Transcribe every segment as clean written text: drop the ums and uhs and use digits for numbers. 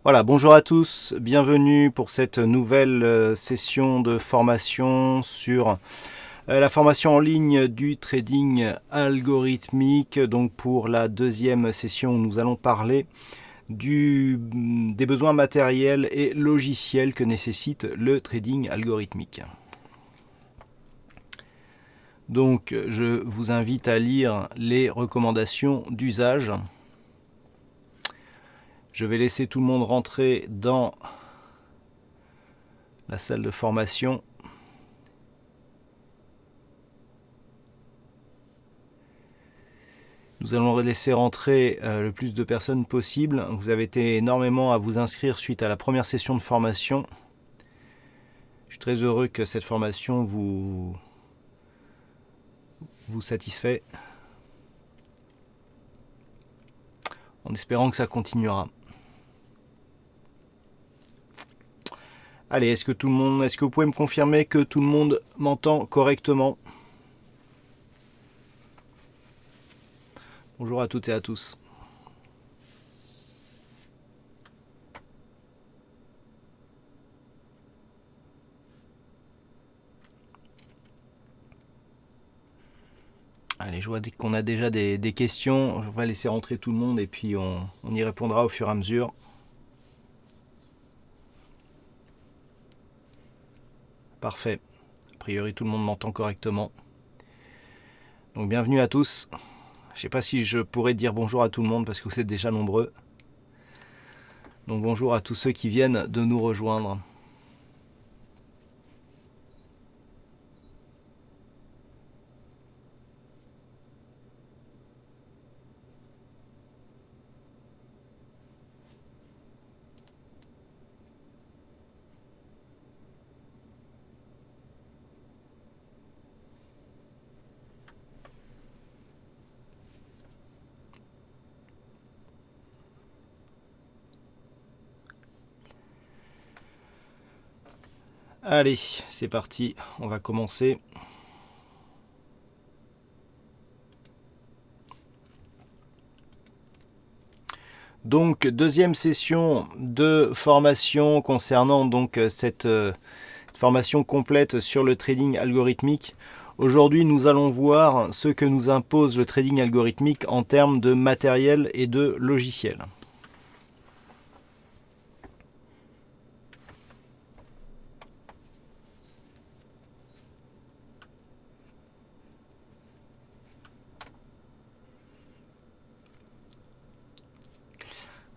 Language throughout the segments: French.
Voilà, bonjour à tous, bienvenue pour cette nouvelle session de formation sur la formation en ligne du trading algorithmique. Donc pour la deuxième session, nous allons parler des besoins matériels et logiciels que nécessite le trading algorithmique. Donc je vous invite à lire les recommandations d'usage. Je vais laisser tout le monde rentrer dans la salle de formation. Nous allons laisser rentrer le plus de personnes possible. Vous avez été énormément à vous inscrire suite à la première session de formation. Je suis très heureux que cette formation vous satisfait, en espérant que ça continuera. Allez, est-ce que vous pouvez me confirmer que tout le monde m'entend correctement? Bonjour à toutes et à tous. Allez, je vois qu'on a déjà des questions. On va laisser rentrer tout le monde et puis on y répondra au fur et à mesure. Parfait. A priori, tout le monde m'entend correctement. Donc bienvenue à tous. Je ne sais pas si je pourrais dire bonjour à tout le monde parce que vous êtes déjà nombreux. Donc bonjour à tous ceux qui viennent de nous rejoindre. Allez, c'est parti, on va commencer. Donc deuxième session de formation concernant donc cette formation complète sur le trading algorithmique. Aujourd'hui, nous allons voir ce que nous impose le trading algorithmique en termes de matériel et de logiciel.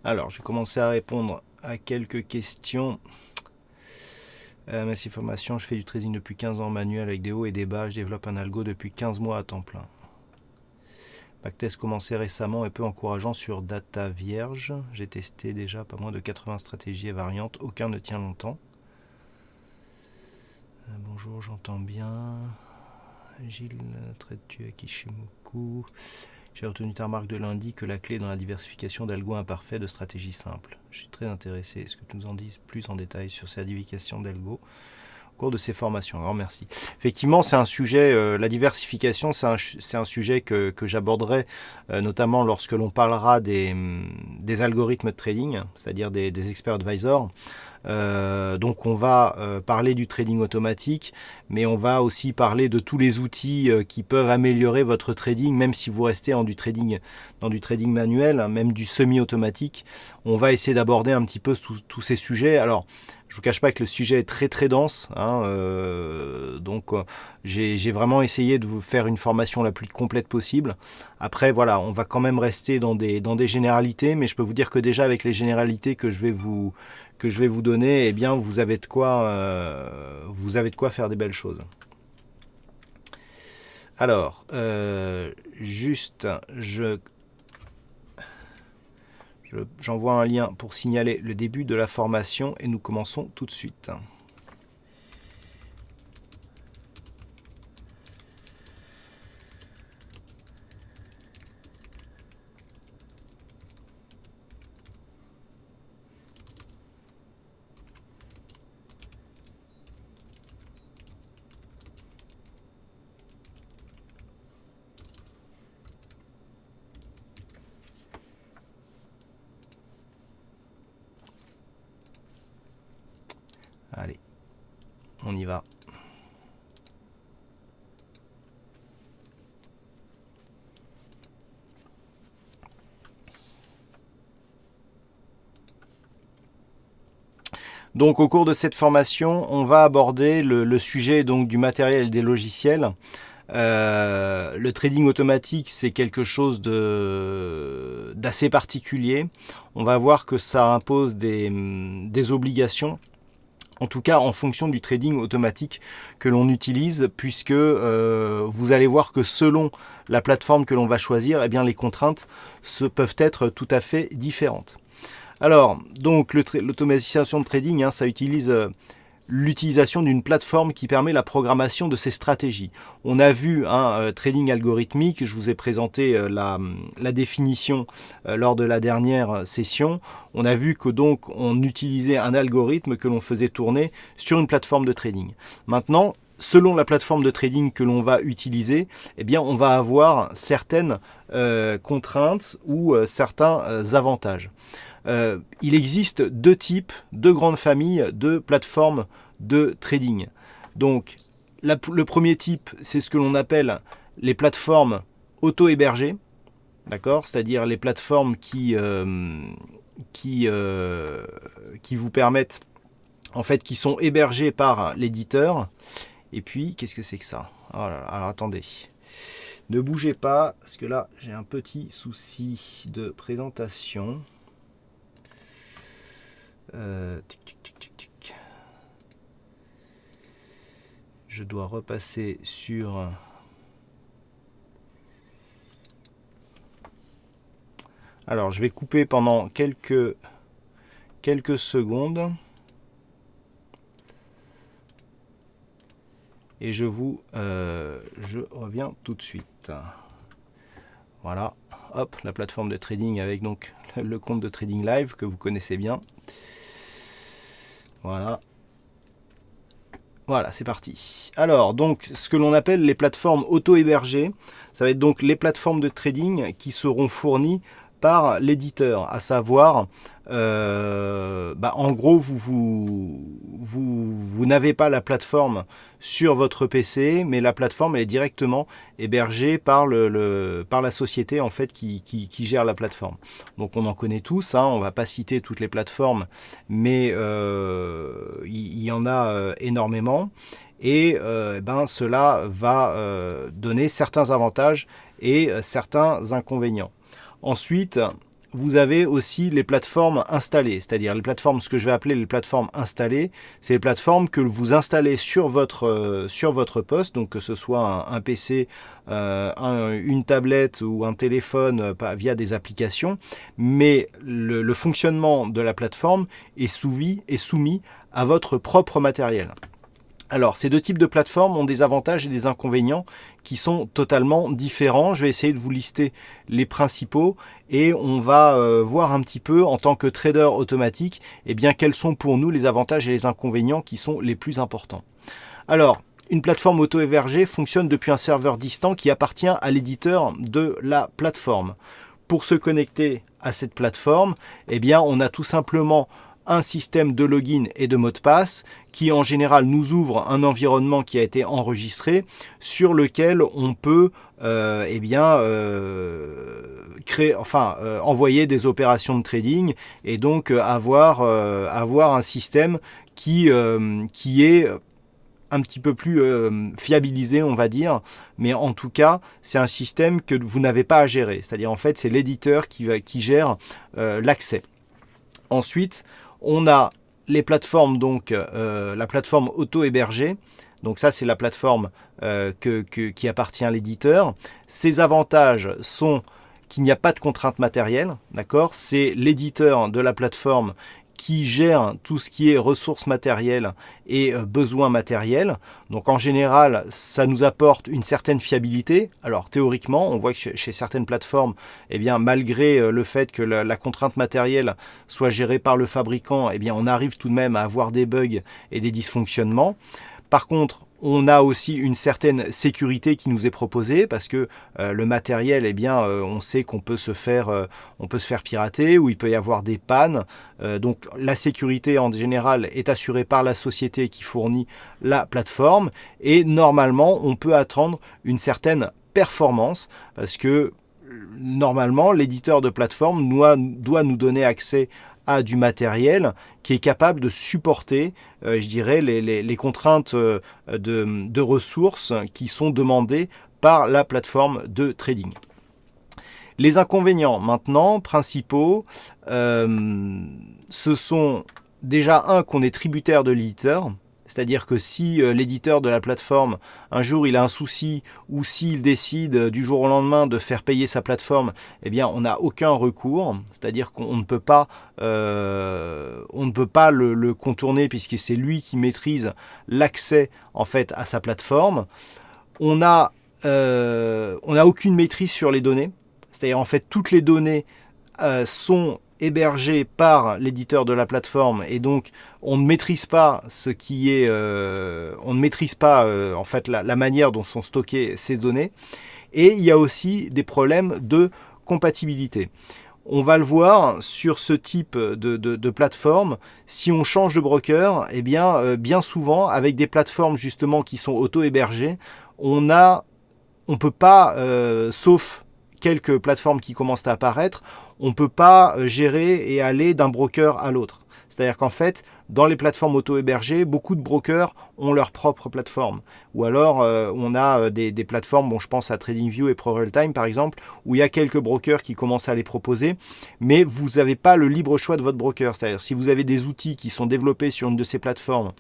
Alors, je vais commencer à répondre à quelques questions. Merci formation, je fais du trading depuis 15 ans manuel avec des hauts et des bas. Je développe un algo depuis 15 mois à temps plein. Backtest commencé récemment et peu encourageant sur data vierge. J'ai testé déjà pas moins de 80 stratégies et variantes. Aucun ne tient longtemps. Bonjour, j'entends bien. Gilles, traites-tu à Kishimoku? J'ai retenu ta remarque de lundi que la clé dans la diversification d'algo imparfait de stratégie simple. Je suis très intéressé. Est-ce que tu nous en dises plus en détail sur cette diversification d'algo au cours de ces formations? Alors merci. Effectivement, c'est un sujet, la diversification, c'est un sujet que j'aborderai notamment lorsque l'on parlera des algorithmes de trading, c'est-à-dire des expert advisors. Donc on va parler du trading automatique, mais on va aussi parler de tous les outils qui peuvent améliorer votre trading, même si vous restez dans du trading manuel, hein, même du semi-automatique. On va essayer d'aborder un petit peu tous ces sujets. Alors, je vous cache pas que le sujet est très très dense, hein, donc j'ai vraiment essayé de vous faire une formation la plus complète possible. Après voilà, on va quand même rester dans des généralités, mais je peux vous dire que déjà avec les généralités que je vais vous donner, eh bien vous avez de quoi faire des belles choses. Alors, juste, j'envoie un lien pour signaler le début de la formation et nous commençons tout de suite. Allez, on y va. Donc au cours de cette formation, on va aborder le sujet donc, du matériel et des logiciels. Le trading automatique, c'est quelque chose d'assez particulier. On va voir que ça impose des obligations, en tout cas en fonction du trading automatique que l'on utilise, puisque vous allez voir que selon la plateforme que l'on va choisir, eh bien, les contraintes peuvent être tout à fait différentes. Alors, donc l'automatisation de trading, ça utilise l'utilisation d'une plateforme qui permet la programmation de ces stratégies. On a vu un trading algorithmique, je vous ai présenté la définition lors de la dernière session. On a vu que donc on utilisait un algorithme que l'on faisait tourner sur une plateforme de trading. Maintenant, selon la plateforme de trading que l'on va utiliser, eh bien, on va avoir certaines contraintes ou certains avantages. Il existe deux grandes familles de plateformes de trading. Donc, le premier type, c'est ce que l'on appelle les plateformes auto-hébergées, d'accord, c'est-à-dire les plateformes qui vous permettent, en fait, qui sont hébergées par l'éditeur. Et puis, qu'est-ce que c'est que ça? Oh là là, alors attendez. Ne bougez pas, parce que là, j'ai un petit souci de présentation. Je dois repasser sur... Alors, je vais couper pendant quelques secondes. Et je reviens tout de suite. Voilà, hop, la plateforme de trading avec donc le compte de Trading Live que vous connaissez bien. Voilà, c'est parti. Alors, donc, ce que l'on appelle les plateformes auto-hébergées, ça va être donc les plateformes de trading qui seront fournies par l'éditeur, à savoir, en gros, vous n'avez pas la plateforme sur votre PC, mais la plateforme elle est directement hébergée par la société en fait qui gère la plateforme. Donc on en connaît tous, on ne va pas citer toutes les plateformes, mais il y en a énormément. Et cela va donner certains avantages et certains inconvénients. Ensuite, vous avez aussi les plateformes installées, c'est-à-dire les plateformes, ce que je vais appeler les plateformes installées, c'est les plateformes que vous installez sur votre poste, donc que ce soit un PC, une tablette ou un téléphone via des applications, mais le fonctionnement de la plateforme est soumis à votre propre matériel. Alors, ces deux types de plateformes ont des avantages et des inconvénients qui sont totalement différents. Je vais essayer de vous lister les principaux et on va voir un petit peu en tant que trader automatique, quels sont pour nous les avantages et les inconvénients qui sont les plus importants. Alors, une plateforme auto-hébergée fonctionne depuis un serveur distant qui appartient à l'éditeur de la plateforme. Pour se connecter à cette plateforme, on a tout simplement un système de login et de mot de passe qui en général nous ouvre un environnement qui a été enregistré sur lequel on peut envoyer des opérations de trading et donc avoir un système qui est un petit peu plus fiabilisé, on va dire, mais en tout cas, c'est un système que vous n'avez pas à gérer. C'est-à-dire, en fait, c'est l'éditeur qui gère l'accès. Ensuite, on a les plateformes, donc la plateforme auto-hébergée. Donc ça, c'est la plateforme qui appartient à l'éditeur. Ses avantages sont qu'il n'y a pas de contrainte matérielle, d'accord ? C'est l'éditeur de la plateforme qui gère tout ce qui est ressources matérielles et besoins matériels. Donc en général, ça nous apporte une certaine fiabilité. Alors théoriquement, on voit que chez certaines plateformes, malgré le fait que la contrainte matérielle soit gérée par le fabricant, on arrive tout de même à avoir des bugs et des dysfonctionnements. Par contre, On a aussi une certaine sécurité qui nous est proposée parce que le matériel, eh bien, on sait qu'on peut se faire pirater ou il peut y avoir des pannes. Donc la sécurité en général est assurée par la société qui fournit la plateforme et normalement on peut attendre une certaine performance parce que normalement l'éditeur de plateforme doit nous donner accès à du matériel qui est capable de supporter, je dirais, les contraintes de ressources qui sont demandées par la plateforme de trading. Les inconvénients maintenant principaux, ce sont déjà qu'on est tributaire de l'éditeur. C'est-à-dire que si l'éditeur de la plateforme, un jour il a un souci ou s'il décide du jour au lendemain de faire payer sa plateforme, eh bien on n'a aucun recours. C'est-à-dire qu'on ne peut pas, le contourner puisque c'est lui qui maîtrise l'accès en fait à sa plateforme. On n'a aucune maîtrise sur les données. C'est-à-dire en fait toutes les données sont hébergé par l'éditeur de la plateforme et donc on ne maîtrise pas en fait la manière dont sont stockées ces données et il y a aussi des problèmes de compatibilité. On va le voir sur ce type de plateforme, si on change de broker, eh bien souvent avec des plateformes justement qui sont auto-hébergées, on peut pas, sauf quelques plateformes qui commencent à apparaître, on ne peut pas gérer et aller d'un broker à l'autre. C'est-à-dire qu'en fait, dans les plateformes auto-hébergées, beaucoup de brokers ont leur propre plateforme. Ou alors, on a des plateformes, bon, je pense à TradingView et ProRealTime par exemple, où il y a quelques brokers qui commencent à les proposer, mais vous n'avez pas le libre choix de votre broker. C'est-à-dire si vous avez des outils qui sont développés sur une de ces plateformes,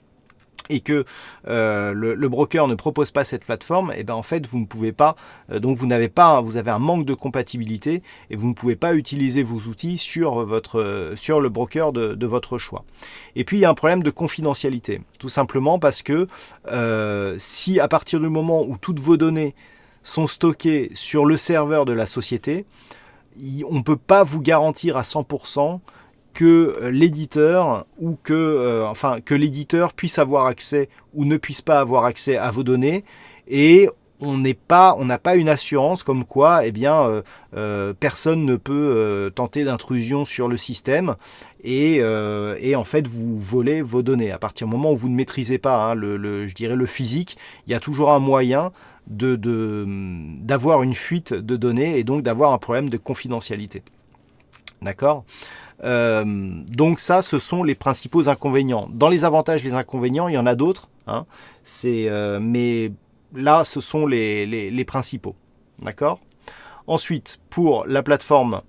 et que le broker ne propose pas cette plateforme, et ben en fait vous ne pouvez pas, donc vous avez un manque de compatibilité et vous ne pouvez pas utiliser vos outils sur le broker de votre choix. Et puis il y a un problème de confidentialité, tout simplement parce que si à partir du moment où toutes vos données sont stockées sur le serveur de la société, on ne peut pas vous garantir à 100% que l'éditeur ou que l'éditeur puisse avoir accès ou ne puisse pas avoir accès à vos données et on n'a pas une assurance comme quoi personne ne peut tenter d'intrusion sur le système et en fait vous volez vos données. À partir du moment où vous ne maîtrisez pas je dirais le physique, il y a toujours un moyen d'avoir une fuite de données et donc d'avoir un problème de confidentialité. D'accord ? Donc ça, ce sont les principaux inconvénients. Dans les avantages, les inconvénients, il y en a d'autres, mais là, ce sont les principaux. D'accord ? Ensuite, pour la plateforme,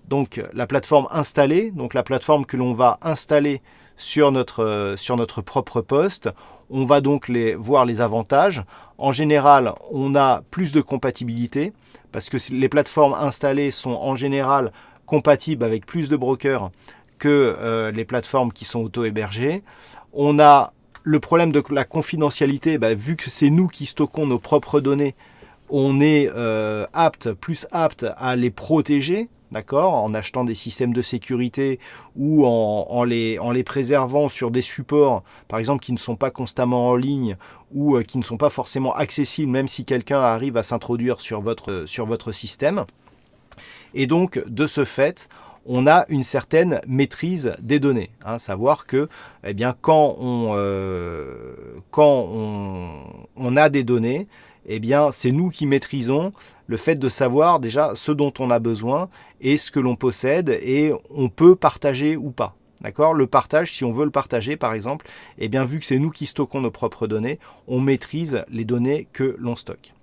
donc la plateforme installée, donc la plateforme que l'on va installer sur notre propre poste, on va donc voir les avantages. En général, on a plus de compatibilité parce que les plateformes installées sont en général compatibles avec plus de brokers que les plateformes qui sont auto-hébergées. On a le problème de la confidentialité, vu que c'est nous qui stockons nos propres données, on est plus apte à les protéger, d'accord, en achetant des systèmes de sécurité ou en les préservant sur des supports, par exemple, qui ne sont pas constamment en ligne ou qui ne sont pas forcément accessibles, même si quelqu'un arrive à s'introduire sur votre système. Et donc, de ce fait, on a une certaine maîtrise des données. Savoir que quand on a des données, c'est nous qui maîtrisons le fait de savoir déjà ce dont on a besoin et ce que l'on possède et on peut partager ou pas. D'accord ? Le partage, si on veut le partager par exemple, vu que c'est nous qui stockons nos propres données, on maîtrise les données que l'on stocke.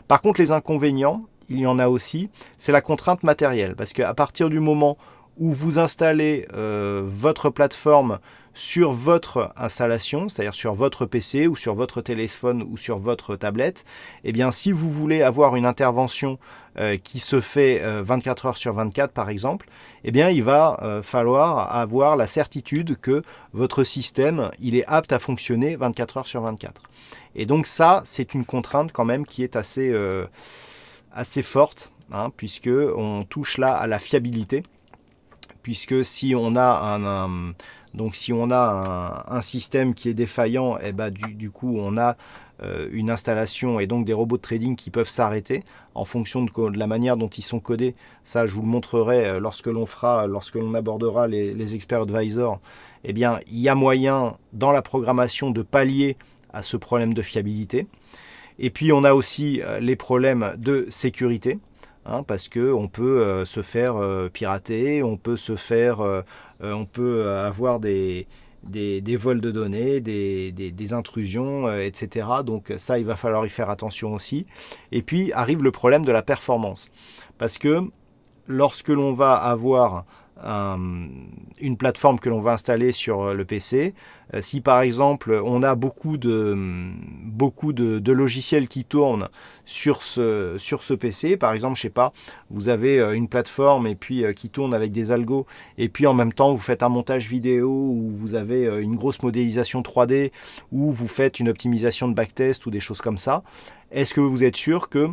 Par contre, les inconvénients, il y en a aussi, c'est la contrainte matérielle. Parce qu'à partir du moment où vous installez votre plateforme sur votre installation, c'est-à-dire sur votre PC ou sur votre téléphone ou sur votre tablette, si vous voulez avoir une intervention qui se fait 24 heures sur 24 par exemple, il va falloir avoir la certitude que votre système il est apte à fonctionner 24 heures sur 24. Et donc ça, c'est une contrainte quand même qui est assez forte, puisque on touche là à la fiabilité, puisque si on a un système qui est défaillant, du coup on a une installation et donc des robots de trading qui peuvent s'arrêter en fonction de la manière dont ils sont codés. Ça, je vous le montrerai lorsque l'on abordera les expert advisors. Eh bien, il y a moyen dans la programmation de pallier à ce problème de fiabilité. Et puis, on a aussi les problèmes de sécurité. Parce qu'on peut se faire pirater, on peut avoir des vols de données, des intrusions, etc. Donc ça, il va falloir y faire attention aussi. Et puis arrive le problème de la performance. Parce que lorsque l'on va avoir une plateforme que l'on va installer sur le PC, si par exemple on a beaucoup de logiciels qui tournent sur ce PC, par exemple, je sais pas, vous avez une plateforme et puis qui tourne avec des algos, et puis en même temps vous faites un montage vidéo, ou vous avez une grosse modélisation 3D, ou vous faites une optimisation de backtest ou des choses comme ça, est-ce que vous êtes sûr que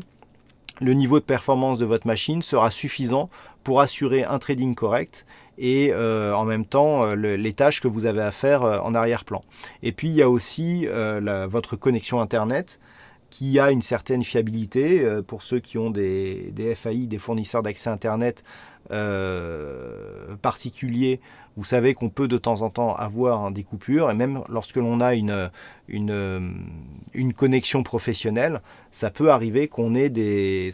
le niveau de performance de votre machine sera suffisant pour assurer un trading correct et en même temps les tâches que vous avez à faire en arrière-plan. Et puis il y a aussi votre connexion Internet qui a une certaine fiabilité. Pour ceux qui ont des FAI, des fournisseurs d'accès Internet particuliers, vous savez qu'on peut de temps en temps avoir des coupures, et même lorsque l'on a une connexion professionnelle, ça peut arriver qu'on ait des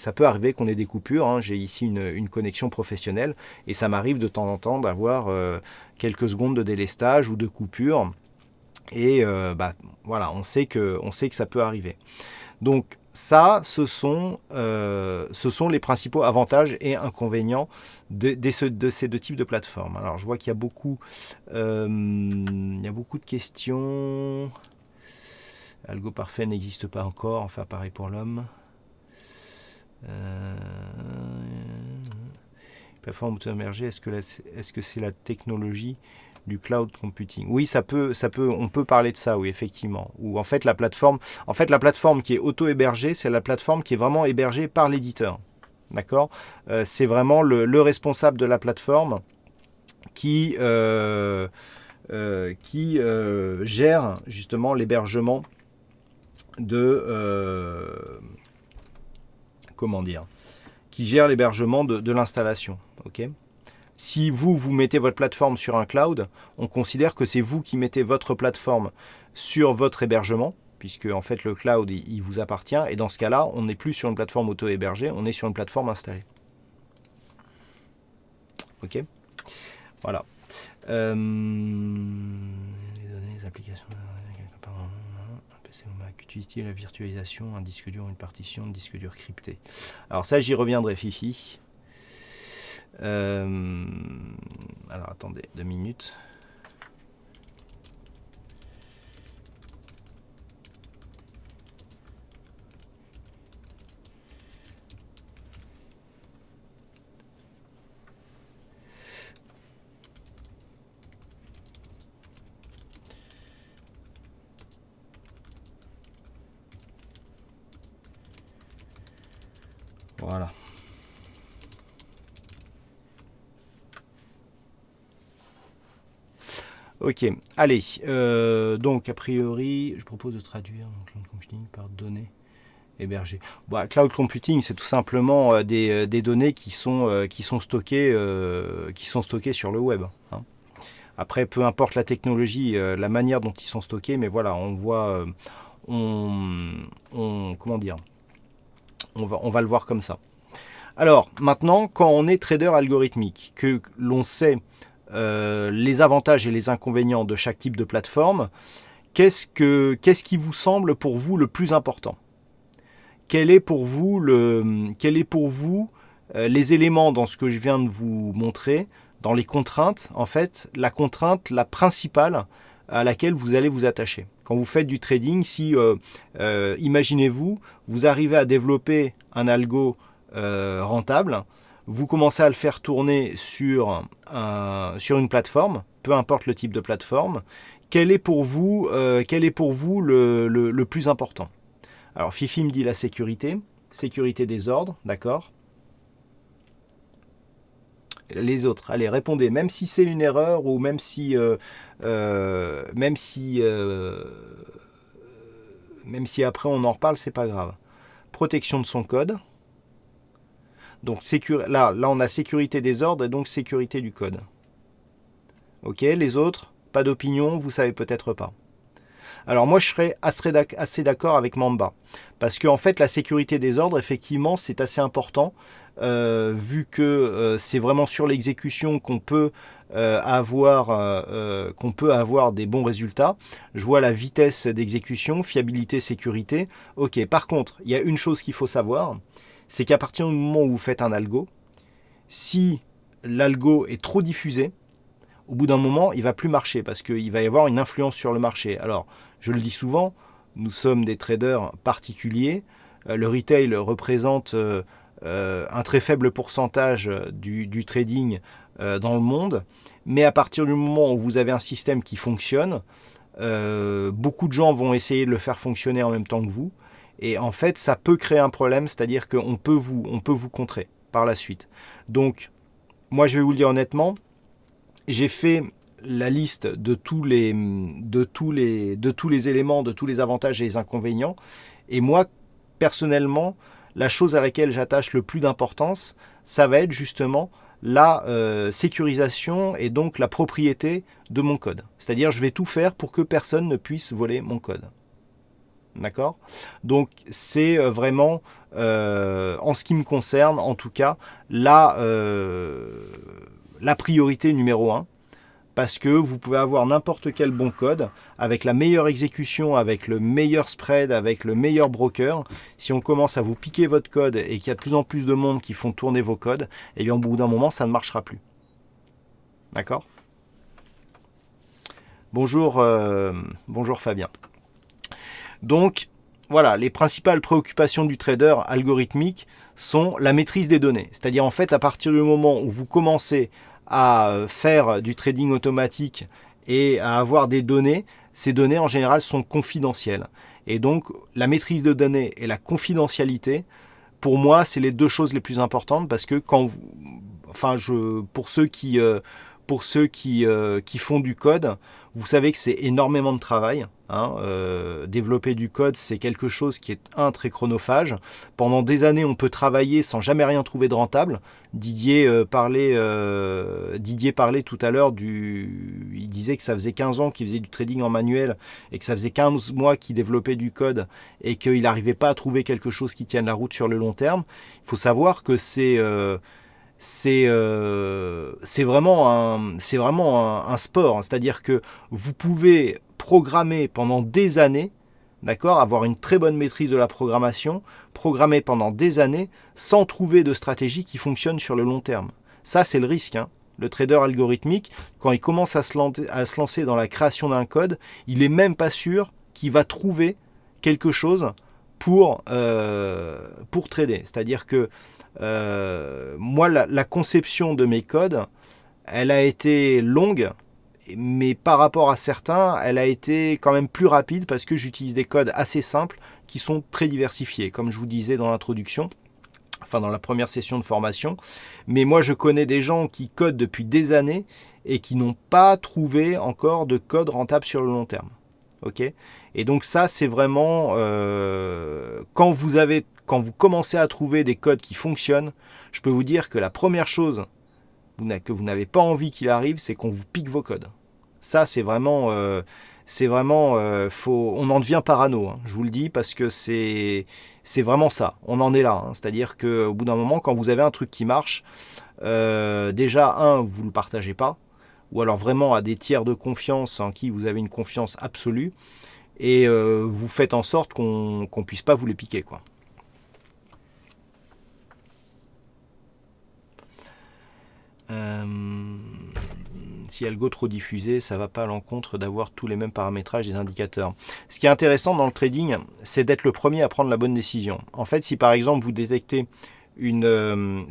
coupures. J'ai ici une connexion professionnelle, et ça m'arrive de temps en temps d'avoir quelques secondes de délestage ou de coupure, et voilà, on sait que ça peut arriver. Donc ça, ce sont les principaux avantages et inconvénients de ces deux types de plateformes. Alors je vois qu'il y a beaucoup de questions. Algo parfait n'existe pas encore, enfin pareil pour l'homme. Plateforme auto-émergée, est-ce que c'est la technologie du cloud computing? Oui, on peut parler de ça, oui, effectivement. Ou en fait la plateforme qui est auto-hébergée, c'est la plateforme qui est vraiment hébergée par l'éditeur. D'accord? C'est vraiment le responsable de la plateforme qui gère justement l'hébergement de l'installation. Ok? Si vous mettez votre plateforme sur un cloud, on considère que c'est vous qui mettez votre plateforme sur votre hébergement, puisque en fait le cloud il vous appartient, et dans ce cas-là, on n'est plus sur une plateforme auto-hébergée, on est sur une plateforme installée. Ok? Voilà. Les données, les applications, un PC ou Mac, utilise-t-il la virtualisation, un disque dur, une partition de disque dur crypté? Alors ça, j'y reviendrai, Fifi. Alors attendez 2 minutes. Voilà. Ok, allez, donc a priori, je propose de traduire cloud computing par données hébergées. Bon, cloud computing, c'est tout simplement des données qui sont stockées sur le web. Après, peu importe la technologie, la manière dont ils sont stockés, mais voilà, on voit, comment dire, on va le voir comme ça. Alors, maintenant, quand on est trader algorithmique, que l'on sait les avantages et les inconvénients de chaque type de plateforme, qu'est-ce qui vous semble pour vous le plus important? Quel est pour vous les éléments dans ce que je viens de vous montrer, dans les contraintes, en fait, la contrainte la principale à laquelle vous allez vous attacher? Quand vous faites du trading, si, imaginez-vous, vous arrivez à développer un algo rentable, vous commencez à le faire tourner sur une plateforme, peu importe le type de plateforme, quel est pour vous le plus important? Alors Fifi me dit la sécurité des ordres, d'accord. Les autres, allez, répondez, même si c'est une erreur, ou même si même si après on en reparle, c'est pas grave. Protection de son code. Donc là, on a sécurité des ordres et donc sécurité du code. Ok, les autres, pas d'opinion, vous savez peut-être pas. Alors moi, je serais assez d'accord avec Mamba. Parce qu'en fait, la sécurité des ordres, effectivement, c'est assez important. Vu que c'est vraiment sur l'exécution qu'on peut avoir des bons résultats. Je vois la vitesse d'exécution, fiabilité, sécurité. Ok, par contre, il y a une chose qu'il faut savoir, c'est qu'à partir du moment où vous faites un algo, si l'algo est trop diffusé, au bout d'un moment, il ne va plus marcher parce qu'il va y avoir une influence sur le marché. Alors, je le dis souvent, nous sommes des traders particuliers. Le retail représente un très faible pourcentage du trading dans le monde. Mais à partir du moment où vous avez un système qui fonctionne, beaucoup de gens vont essayer de le faire fonctionner en même temps que vous. Et en fait, ça peut créer un problème, c'est-à-dire qu'on peut vous contrer par la suite. Donc, moi, je vais vous le dire honnêtement, j'ai fait la liste de tous les éléments, de tous les avantages et les inconvénients. Et moi, personnellement, la chose à laquelle j'attache le plus d'importance, ça va être justement la sécurisation et donc la propriété de mon code. C'est-à-dire, je vais tout faire pour que personne ne puisse voler mon code. D'accord ? Donc, c'est vraiment, en ce qui me concerne, en tout cas, la priorité numéro 1. Parce que vous pouvez avoir n'importe quel bon code, avec la meilleure exécution, avec le meilleur spread, avec le meilleur broker. Si on commence à vous piquer votre code et qu'il y a de plus en plus de monde qui font tourner vos codes, eh bien au bout d'un moment, ça ne marchera plus. D'accord ? Bonjour Fabien. Donc, voilà, les principales préoccupations du trader algorithmique sont la maîtrise des données. C'est-à-dire, en fait, à partir du moment où vous commencez à faire du trading automatique et à avoir des données, ces données en général sont confidentielles. Et donc la maîtrise de données et la confidentialité, pour moi, c'est les deux choses les plus importantes parce que pour ceux qui font du code, vous savez que c'est énormément de travail. Développer du code, c'est quelque chose qui est très chronophage. Pendant des années, on peut travailler sans jamais rien trouver de rentable. Didier parlait tout à l'heure il disait que ça faisait 15 ans qu'il faisait du trading en manuel et que ça faisait 15 mois qu'il développait du code et qu'il n'arrivait pas à trouver quelque chose qui tienne la route sur le long terme. Il faut savoir que c'est vraiment un sport, c'est-à-dire que vous pouvez programmer pendant des années, d'accord, avoir une très bonne maîtrise de la programmation, programmer pendant des années sans trouver de stratégie qui fonctionne sur le long terme. Ça, c'est le risque. Le trader algorithmique, quand il commence à se lancer dans la création d'un code, il n'est même pas sûr qu'il va trouver quelque chose pour trader. C'est-à-dire que moi, la conception de mes codes, elle a été longue, mais par rapport à certains, elle a été quand même plus rapide parce que j'utilise des codes assez simples qui sont très diversifiés, comme je vous disais dans l'introduction, enfin dans la première session de formation. Mais moi, je connais des gens qui codent depuis des années et qui n'ont pas trouvé encore de code rentable sur le long terme. Ok ? Et donc ça, c'est vraiment quand vous commencez à trouver des codes qui fonctionnent, je peux vous dire que la première chose que vous n'avez pas envie qu'il arrive, c'est qu'on vous pique vos codes. Ça, c'est vraiment, on en devient parano, je vous le dis, parce que c'est vraiment ça. On en est là. C'est-à-dire qu'au bout d'un moment, quand vous avez un truc qui marche, déjà, vous ne le partagez pas, ou alors vraiment à des tiers de confiance en qui vous avez une confiance absolue, et vous faites en sorte qu'on ne puisse pas vous les piquer, quoi. Si algo trop diffusé, ça va pas à l'encontre d'avoir tous les mêmes paramétrages des indicateurs. Ce qui est intéressant dans le trading, c'est d'être le premier à prendre la bonne décision. En fait, si par exemple vous détectez une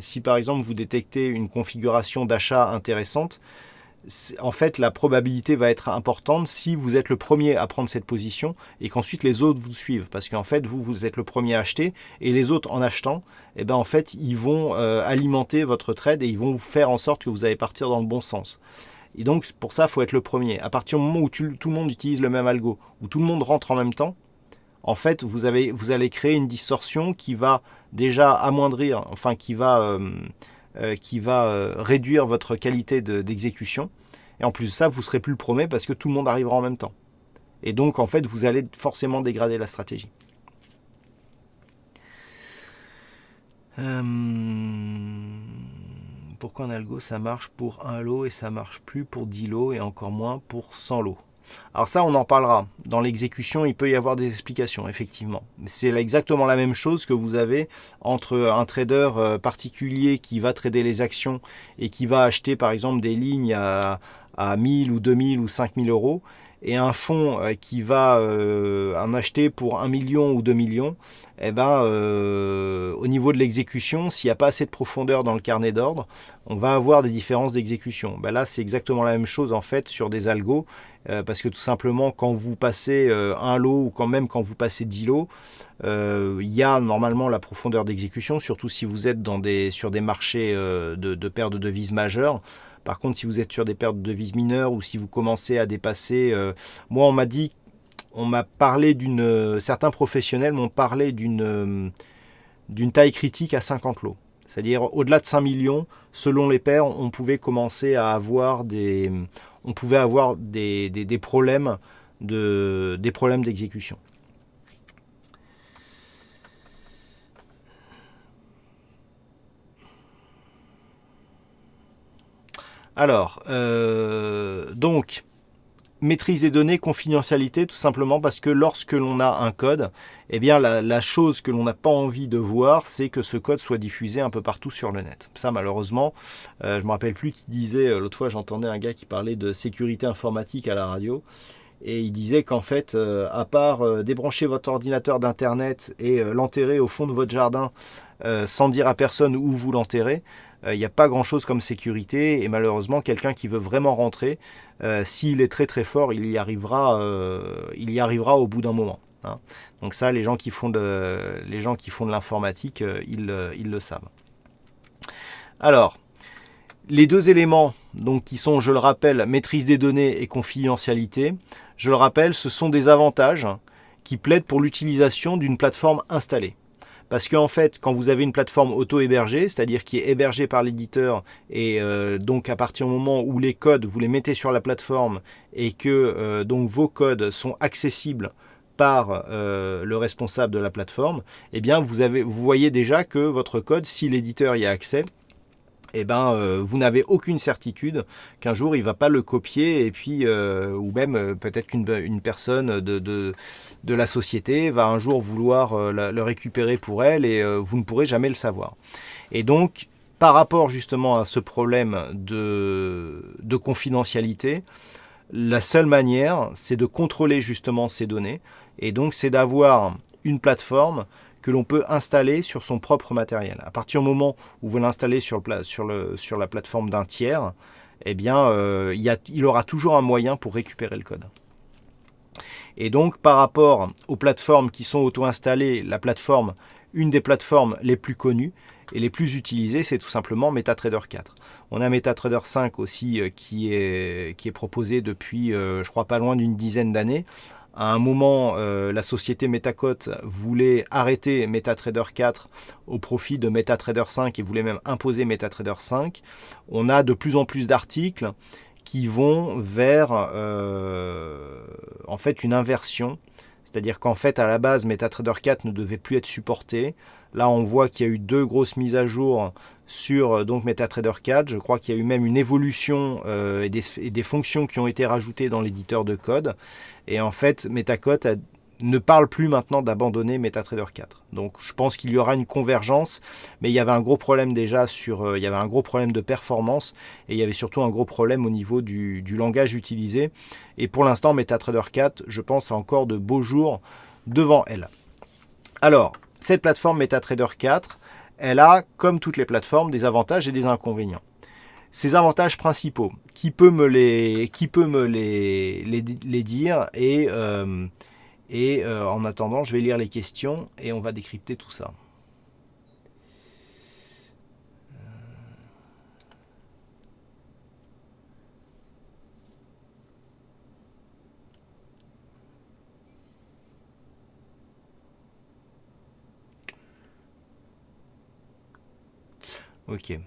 configuration d'achat intéressante, en fait, la probabilité va être importante si vous êtes le premier à prendre cette position et qu'ensuite les autres vous suivent. Parce qu'en fait, vous êtes le premier à acheter et les autres, en achetant, en fait, ils vont alimenter votre trade et ils vont vous faire en sorte que vous allez partir dans le bon sens. Et donc, pour ça, il faut être le premier. À partir du moment où tout le monde utilise le même algo, où tout le monde rentre en même temps, en fait, vous allez créer une distorsion qui va déjà amoindrir, enfin qui va réduire votre qualité d'exécution. Et en plus de ça, vous serez plus le premier parce que tout le monde arrivera en même temps. Et donc, en fait, vous allez forcément dégrader la stratégie. Pourquoi un algo ça marche pour un lot et ça marche plus pour 10 lots et encore moins pour 100 lots? Alors ça, on en parlera. Dans l'exécution, il peut y avoir des explications, effectivement. C'est exactement la même chose que vous avez entre un trader particulier qui va trader les actions et qui va acheter, par exemple, des lignes à 1000 ou 2000 ou 5000 euros et un fonds qui va en acheter pour 1 million ou 2 millions, eh ben, au niveau de l'exécution, s'il n'y a pas assez de profondeur dans le carnet d'ordre, on va avoir des différences d'exécution. Ben là, c'est exactement la même chose en fait sur des algos, parce que tout simplement, quand vous passez un lot ou quand même quand vous passez 10 lots, il y a normalement la profondeur d'exécution, surtout si vous êtes sur des marchés de paires de devises majeures. Par contre, si vous êtes sur des paires de devises mineures ou si vous commencez à dépasser, moi on m'a parlé certains professionnels m'ont parlé d'une taille critique à 50 lots. C'est-à-dire au-delà de 5 millions, selon les paires, on pouvait commencer à avoir des problèmes d'exécution. Alors, donc, maîtrise des données, confidentialité, tout simplement parce que lorsque l'on a un code, eh bien la chose que l'on n'a pas envie de voir, c'est que ce code soit diffusé un peu partout sur le net. Ça, malheureusement, je ne me rappelle plus qui disait, l'autre fois j'entendais un gars qui parlait de sécurité informatique à la radio, et il disait qu'en fait, à part débrancher votre ordinateur d'Internet et l'enterrer au fond de votre jardin sans dire à personne où vous l'enterrez, il n'y a pas grand-chose comme sécurité. Et malheureusement, quelqu'un qui veut vraiment rentrer, s'il est très très fort, il y arrivera au bout d'un moment. Hein. Donc ça, les gens qui font de l'informatique, ils le savent. Alors, les deux éléments, donc qui sont, je le rappelle, maîtrise des données et confidentialité, je le rappelle, ce sont des avantages qui plaident pour l'utilisation d'une plateforme installée. Parce qu'en fait, quand vous avez une plateforme auto-hébergée, c'est-à-dire qui est hébergée par l'éditeur, et donc à partir du moment où les codes, vous les mettez sur la plateforme et que donc vos codes sont accessibles par le responsable de la plateforme, eh bien vous voyez déjà que votre code, si l'éditeur y a accès, eh ben, vous n'avez aucune certitude qu'un jour il ne va pas le copier et puis ou même peut-être qu'une personne de la société va un jour vouloir le récupérer pour elle et vous ne pourrez jamais le savoir. Et donc par rapport justement à ce problème de confidentialité, la seule manière c'est de contrôler justement ces données et donc c'est d'avoir une plateforme que l'on peut installer sur son propre matériel. À partir du moment où vous l'installez sur la plateforme d'un tiers, eh bien, il aura toujours un moyen pour récupérer le code. Et donc, par rapport aux plateformes qui sont auto-installées, une des plateformes les plus connues et les plus utilisées, c'est tout simplement MetaTrader 4. On a MetaTrader 5 aussi qui est proposé depuis, je crois, pas loin d'une dizaine d'années. À un moment, la société Metacote voulait arrêter MetaTrader 4 au profit de MetaTrader 5 et voulait même imposer MetaTrader 5. On a de plus en plus d'articles qui vont vers en fait une inversion. C'est-à-dire qu'en fait, à la base, MetaTrader 4 ne devait plus être supporté. Là, on voit qu'il y a eu 2 grosses mises à jour sur donc MetaTrader 4. Je crois qu'il y a eu même une évolution et des fonctions qui ont été rajoutées dans l'éditeur de code. Et en fait, Metacote ne parle plus maintenant d'abandonner MetaTrader 4. Donc je pense qu'il y aura une convergence, mais il y avait un gros problème déjà il y avait un gros problème de performance et il y avait surtout un gros problème au niveau du langage utilisé. Et pour l'instant, MetaTrader 4, je pense, a encore de beaux jours devant elle. Alors, cette plateforme MetaTrader 4, elle a, comme toutes les plateformes, des avantages et des inconvénients. Ces avantages principaux, qui peut me les dire et en attendant, je vais lire les questions et on va décrypter tout ça. Ok.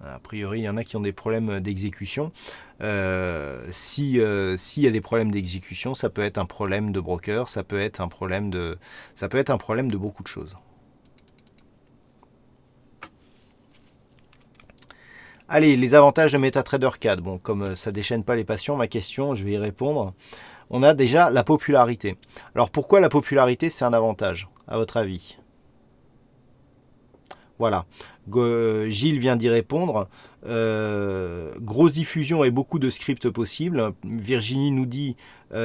A priori, il y en a qui ont des problèmes d'exécution. S'il y a des problèmes d'exécution, ça peut être un problème de broker, ça peut être un problème de beaucoup de choses. Allez, les avantages de MetaTrader 4. Bon, comme ça déchaîne pas les passions, ma question, je vais y répondre. On a déjà la popularité. Alors pourquoi la popularité, c'est un avantage, à votre avis? Voilà. Gilles vient d'y répondre. Grosse diffusion et beaucoup de scripts possibles. Virginie nous dit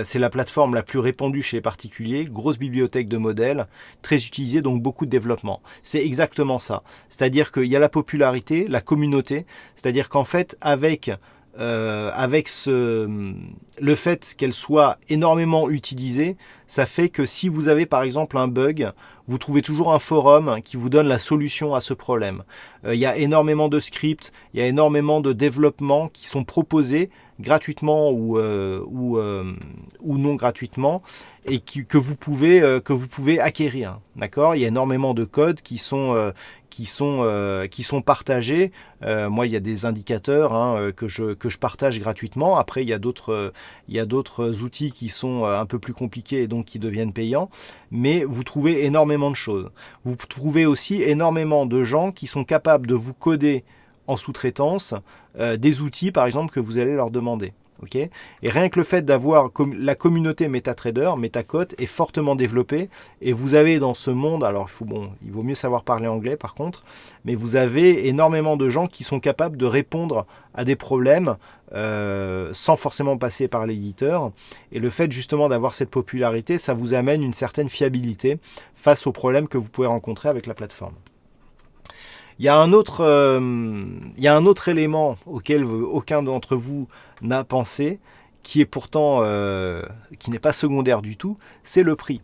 c'est la plateforme la plus répandue chez les particuliers. Grosse bibliothèque de modèles, très utilisée, donc beaucoup de développement. C'est exactement ça. C'est-à-dire qu'il y a la popularité, la communauté. C'est-à-dire qu'en fait, avec le fait qu'elle soit énormément utilisée, ça fait que si vous avez par exemple un bug, vous trouvez toujours un forum qui vous donne la solution à ce problème. Il y a énormément de scripts, il y a énormément de développements qui sont proposés gratuitement ou non gratuitement et que vous pouvez acquérir. D'accord? Il y a énormément de codes qui sont partagés. Moi, il y a des indicateurs que je partage gratuitement. Après, il y a d'autres outils qui sont un peu plus compliqués et donc qui deviennent payants. Mais vous trouvez énormément de choses. Vous trouvez aussi énormément de gens qui sont capables de vous coder en sous-traitance des outils, par exemple, que vous allez leur demander. Okay, et rien que le fait d'avoir la communauté MetaTrader, MetaCote est fortement développée et vous avez dans ce monde, alors il vaut mieux savoir parler anglais par contre, mais vous avez énormément de gens qui sont capables de répondre à des problèmes sans forcément passer par l'éditeur. Et le fait justement d'avoir cette popularité, ça vous amène une certaine fiabilité face aux problèmes que vous pouvez rencontrer avec la plateforme. Il y a un autre élément auquel aucun d'entre vous n'a pensé, qui est pourtant qui n'est pas secondaire du tout, c'est le prix.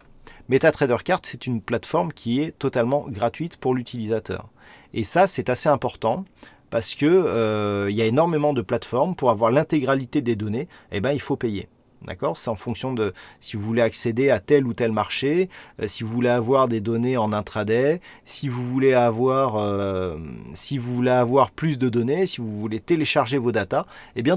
MetaTrader 4, c'est une plateforme qui est totalement gratuite pour l'utilisateur. Et ça, c'est assez important parce que il y a énormément de plateformes. Pour avoir l'intégralité des données, il faut payer. D'accord? C'est en fonction de si vous voulez accéder à tel ou tel marché, si vous voulez avoir des données en intraday, si vous voulez avoir plus de données, si vous voulez télécharger vos datas,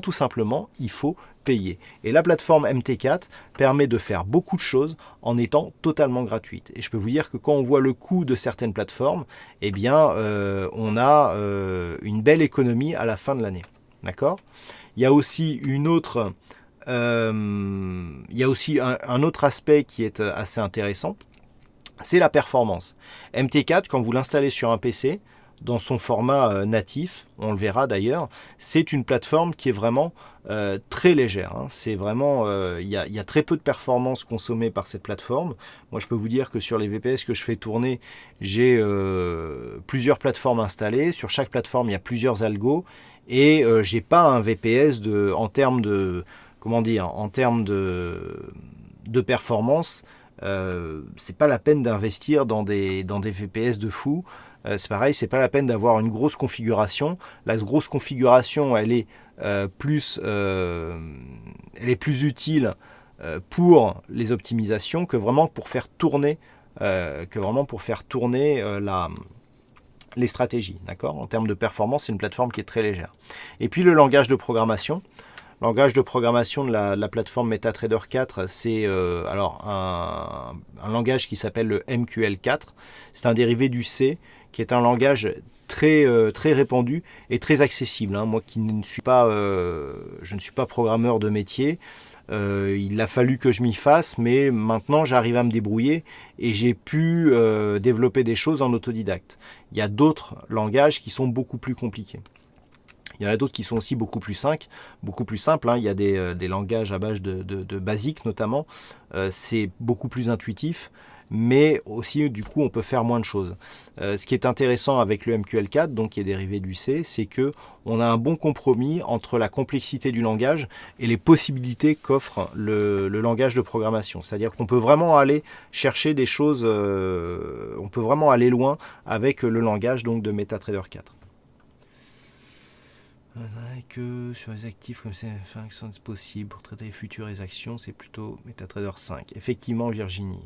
tout simplement, il faut payer. Et la plateforme MT4 permet de faire beaucoup de choses en étant totalement gratuite. Et je peux vous dire que quand on voit le coût de certaines plateformes, on a une belle économie à la fin de l'année. D'accord? Il y a aussi un autre aspect qui est assez intéressant, c'est la performance. MT4, quand vous l'installez sur un PC, dans son format natif, on le verra d'ailleurs, c'est une plateforme qui est vraiment très légère. C'est vraiment, il y a très peu de performance consommée par cette plateforme. Moi, je peux vous dire que sur les VPS que je fais tourner, j'ai plusieurs plateformes installées. Sur chaque plateforme, il y a plusieurs algos. Et j'ai pas un VPS en termes de performance, c'est pas la peine d'investir dans des VPS de fou. C'est pareil, c'est pas la peine d'avoir une grosse configuration. La grosse configuration, elle est plus utile pour les optimisations que vraiment pour faire tourner les stratégies. D'accord? En termes de performance, c'est une plateforme qui est très légère. Et puis le langage de programmation. Le langage de programmation de la plateforme MetaTrader 4, c'est un langage qui s'appelle le MQL4. C'est un dérivé du C, qui est un langage très répandu et très accessible. Moi qui je ne suis pas programmeur de métier, il a fallu que je m'y fasse, mais maintenant j'arrive à me débrouiller et j'ai pu développer des choses en autodidacte. Il y a d'autres langages qui sont beaucoup plus compliqués. Il y en a d'autres qui sont aussi beaucoup plus simples. Il y a des langages à base de basique notamment. C'est beaucoup plus intuitif, mais aussi du coup on peut faire moins de choses. Ce qui est intéressant avec le MQL4, donc qui est dérivé du C, c'est que on a un bon compromis entre la complexité du langage et les possibilités qu'offre le langage de programmation. C'est-à-dire qu'on peut vraiment aller chercher des choses, on peut vraiment aller loin avec le langage donc de MetaTrader 4. Que sur les actifs comme c'est possible pour traiter les futures actions, c'est plutôt MetaTrader 5. Effectivement, Virginie.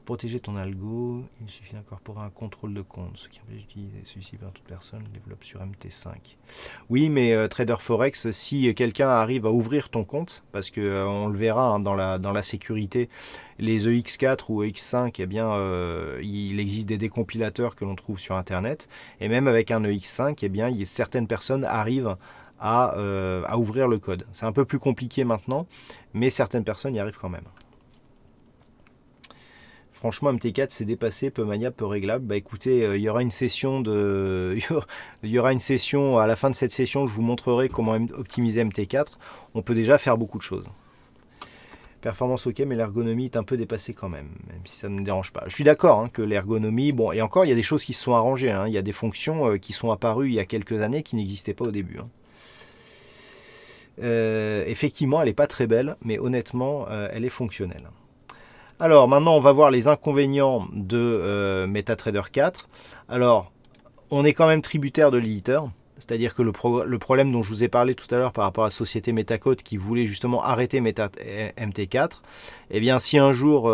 Pour protéger ton algo, il suffit d'incorporer un contrôle de compte, ce qui empêche d'utiliser celui-ci par toute personne le développe sur MT5. Oui, mais Trader Forex, si quelqu'un arrive à ouvrir ton compte, parce que on le verra hein, dans la sécurité, les EX4 ou EX5, eh bien, il existe des décompilateurs que l'on trouve sur Internet, et même avec un EX5, eh bien, certaines personnes arrivent à ouvrir le code. C'est un peu plus compliqué maintenant, mais certaines personnes y arrivent quand même. Franchement, MT4 c'est dépassé, peu maniable, peu réglable. Bah écoutez, il y aura une session il y aura une session, à la fin de cette session, je vous montrerai comment optimiser MT4. On peut déjà faire beaucoup de choses. Performance ok, mais l'ergonomie est un peu dépassée quand même si ça ne me dérange pas. Je suis d'accord hein, que l'ergonomie, bon, et encore, il y a des choses qui se sont arrangées. Hein. Il y a des fonctions qui sont apparues il y a quelques années qui n'existaient pas au début. Hein. Effectivement, elle n'est pas très belle, mais honnêtement, elle est fonctionnelle. Alors maintenant on va voir les inconvénients de MetaTrader 4. Alors on est quand même tributaire de l'éditeur, c'est-à-dire que le problème dont je vous ai parlé tout à l'heure par rapport à la société Metacode qui voulait justement arrêter MT4, eh bien si un jour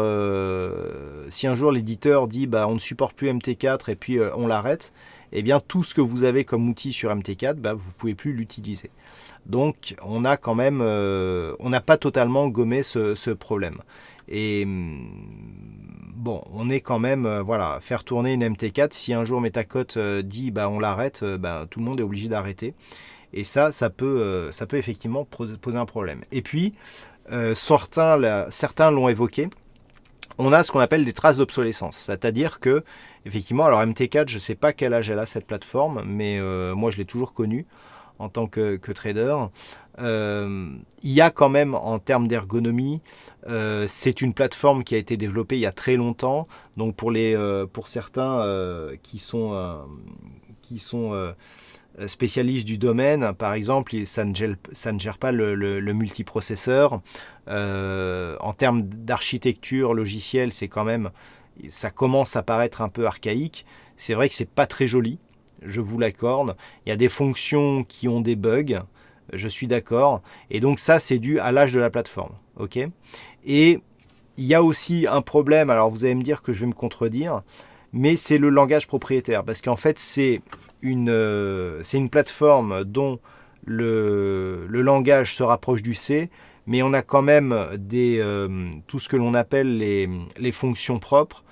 l'éditeur dit bah, on ne supporte plus MT4 et puis on l'arrête, eh bien tout ce que vous avez comme outil sur MT4, bah, vous ne pouvez plus l'utiliser. Donc on a quand même, on n'a pas totalement gommé ce problème. Et bon, on est quand même, voilà, faire tourner une MT4, si un jour Metacote dit bah, on l'arrête, bah, tout le monde est obligé d'arrêter. Et ça peut effectivement poser un problème. Et puis, certains l'ont évoqué, on a ce qu'on appelle des traces d'obsolescence. C'est-à-dire que, effectivement, alors MT4, je ne sais pas quel âge elle a cette plateforme, mais moi je l'ai toujours connue en tant que trader. Il y a quand même en termes d'ergonomie, c'est une plateforme qui a été développée il y a très longtemps. Donc pour certains qui sont spécialistes du domaine, par exemple, ça ne gère pas le multiprocesseur. En termes d'architecture logicielle, c'est quand même, ça commence à paraître un peu archaïque. C'est vrai que c'est pas très joli. Je vous l'accorde. Il y a des fonctions qui ont des bugs, je suis d'accord. Et donc ça, c'est dû à l'âge de la plateforme. Ok. Et il y a aussi un problème, alors vous allez me dire que je vais me contredire, mais c'est le langage propriétaire. Parce qu'en fait, c'est une plateforme dont le langage se rapproche du C, mais on a quand même tout ce que l'on appelle les fonctions propres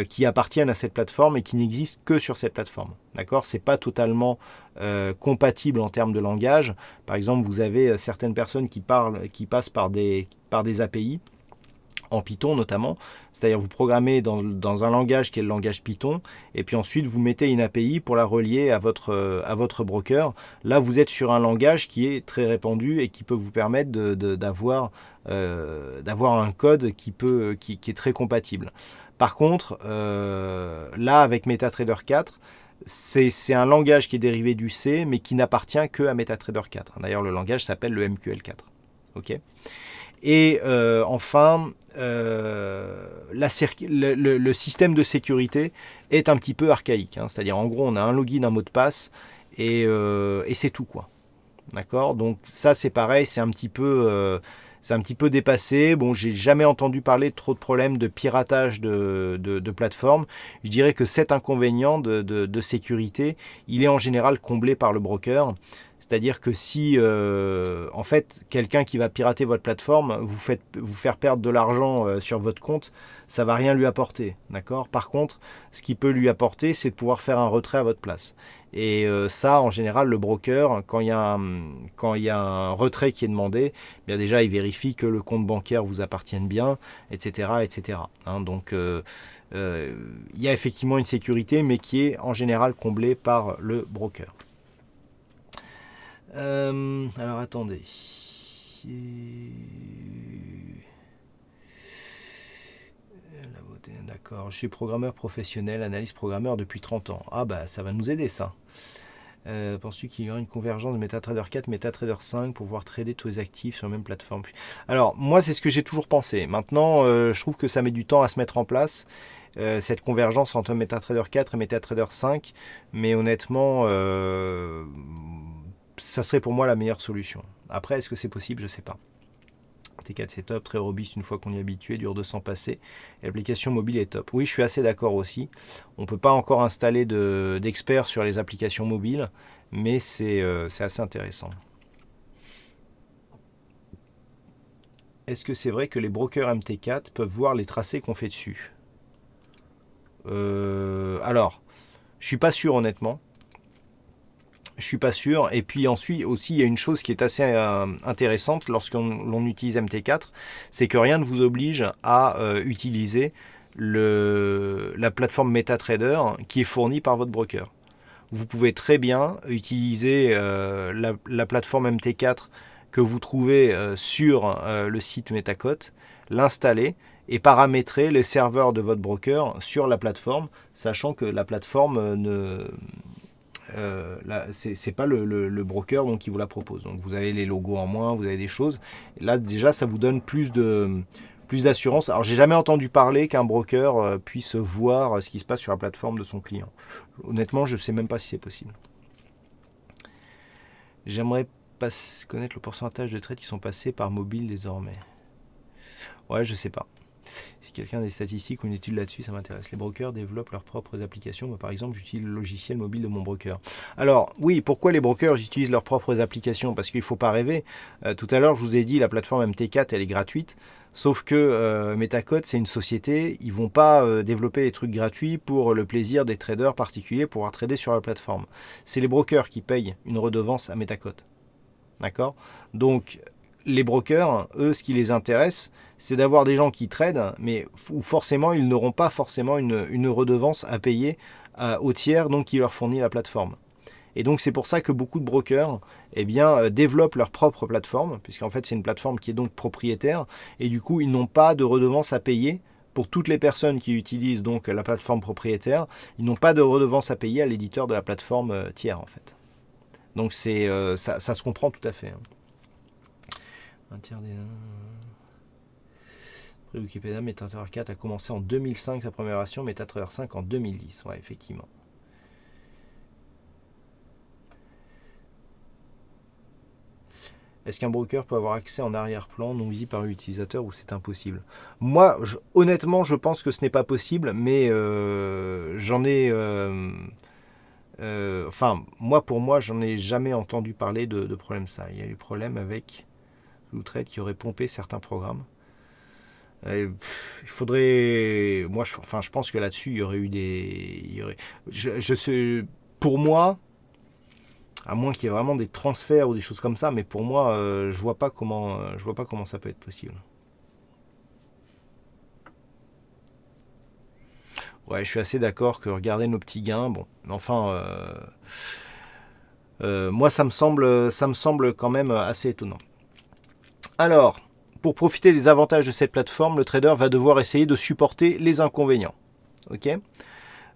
qui appartiennent à cette plateforme et qui n'existent que sur cette plateforme. D'accord ? C'est pas totalement compatible en termes de langage. Par exemple, vous avez certaines personnes qui passent par des API, en Python notamment, c'est-à-dire vous programmez dans un langage qui est le langage Python, et puis ensuite vous mettez une API pour la relier à votre broker. Là, vous êtes sur un langage qui est très répandu et qui peut vous permettre d'avoir un code qui est très compatible. Par contre, là, avec MetaTrader 4, c'est un langage qui est dérivé du C, mais qui n'appartient que à MetaTrader 4. D'ailleurs, le langage s'appelle le MQL4. Ok ? Et enfin, le système de sécurité est un petit peu archaïque. Hein, c'est-à-dire, en gros, on a un login, un mot de passe, et c'est tout, quoi. D'accord ? Donc ça, c'est pareil, c'est un petit peu dépassé. Bon, j'ai jamais entendu parler de trop de problèmes de piratage de plateformes. Je dirais que cet inconvénient de sécurité, il est en général comblé par le broker. C'est-à-dire que si, en fait, quelqu'un qui va pirater votre plateforme vous faire perdre de l'argent sur votre compte, ça va rien lui apporter, d'accord ? Par contre, ce qui peut lui apporter, c'est de pouvoir faire un retrait à votre place. Et ça, en général, le broker, quand il y a un retrait qui est demandé, bien déjà, il vérifie que le compte bancaire vous appartienne bien, etc., etc. Hein, donc, il y a effectivement une sécurité, mais qui est en général comblée par le broker. Alors attendez. D'accord, je suis programmeur professionnel, analyste programmeur depuis 30 ans. Ah bah ça va nous aider ça. Penses-tu qu'il y aura une convergence de MetaTrader 4, MetaTrader 5 pour pouvoir trader tous les actifs sur la même plateforme ? Alors moi c'est ce que j'ai toujours pensé. Maintenant je trouve que ça met du temps à se mettre en place. Cette convergence entre MetaTrader 4 et MetaTrader 5. Mais honnêtement ça serait pour moi la meilleure solution. Après, est-ce que c'est possible ? Je ne sais pas. MT4 c'est top, très robuste une fois qu'on y est habitué, dur de s'en passer. L'application mobile est top. Oui, je suis assez d'accord aussi. On ne peut pas encore installer d'experts sur les applications mobiles, mais c'est assez intéressant. Est-ce que c'est vrai que les brokers MT4 peuvent voir les tracés qu'on fait dessus? Alors, je suis pas sûr honnêtement. Je suis pas sûr. Et puis ensuite aussi, il y a une chose qui est assez intéressante lorsqu'on utilise MT4, c'est que rien ne vous oblige à utiliser la plateforme MetaTrader qui est fournie par votre broker. Vous pouvez très bien utiliser la plateforme MT4 que vous trouvez sur le site Metacote, l'installer et paramétrer les serveurs de votre broker sur la plateforme, sachant que la plateforme c'est pas le broker donc, qui vous la propose. Donc vous avez les logos en moins, vous avez des choses. Et là déjà ça vous donne plus d'assurance. Alors j'ai jamais entendu parler qu'un broker puisse voir ce qui se passe sur la plateforme de son client. Honnêtement, je sais même pas si c'est possible. J'aimerais connaître le pourcentage de trades qui sont passés par mobile désormais. Ouais, je sais pas. Si quelqu'un a des statistiques ou une étude là-dessus, ça m'intéresse. Les brokers développent leurs propres applications. Moi, par exemple, j'utilise le logiciel mobile de mon broker. Alors, oui, pourquoi les brokers utilisent leurs propres applications? Parce qu'il ne faut pas rêver. Tout à l'heure, je vous ai dit, la plateforme MT4, elle est gratuite. Sauf que Metacode, c'est une société. Ils ne vont pas développer des trucs gratuits pour le plaisir des traders particuliers pour pouvoir trader sur la plateforme. C'est les brokers qui payent une redevance à Metacode. D'accord? Donc, les brokers, eux, ce qui les intéresse, c'est d'avoir des gens qui tradent, mais où forcément, ils n'auront pas forcément une redevance à payer au tiers donc, qui leur fournit la plateforme. Et donc, c'est pour ça que beaucoup de brokers développent leur propre plateforme, puisqu'en fait, c'est une plateforme qui est donc propriétaire, et du coup, ils n'ont pas de redevance à payer pour toutes les personnes qui utilisent donc la plateforme propriétaire. Ils n'ont pas de redevance à payer à l'éditeur de la plateforme tiers, en fait. Donc, ça se comprend tout à fait. Un tiers des... Wikipédia, MetaTrader 4 a commencé en 2005 sa première version, MetaTrader 5 en 2010. Ouais, effectivement. Est-ce qu'un broker peut avoir accès en arrière-plan non visible par l'utilisateur ou c'est impossible? Moi, honnêtement, je pense que ce n'est pas possible, mais j'en ai... pour moi, j'en ai jamais entendu parler de problème ça. Il y a eu problème avec Lootred qui aurait pompé certains programmes. Il faudrait... Moi, je pense que là-dessus, il y aurait eu des... Pour moi, à moins qu'il y ait vraiment des transferts ou des choses comme ça, mais pour moi, je vois pas comment ça peut être possible. Ouais, je suis assez d'accord que regarder nos petits gains, bon, mais enfin, moi, ça me semble quand même assez étonnant. Alors, pour profiter des avantages de cette plateforme, le trader va devoir essayer de supporter les inconvénients. Ok ?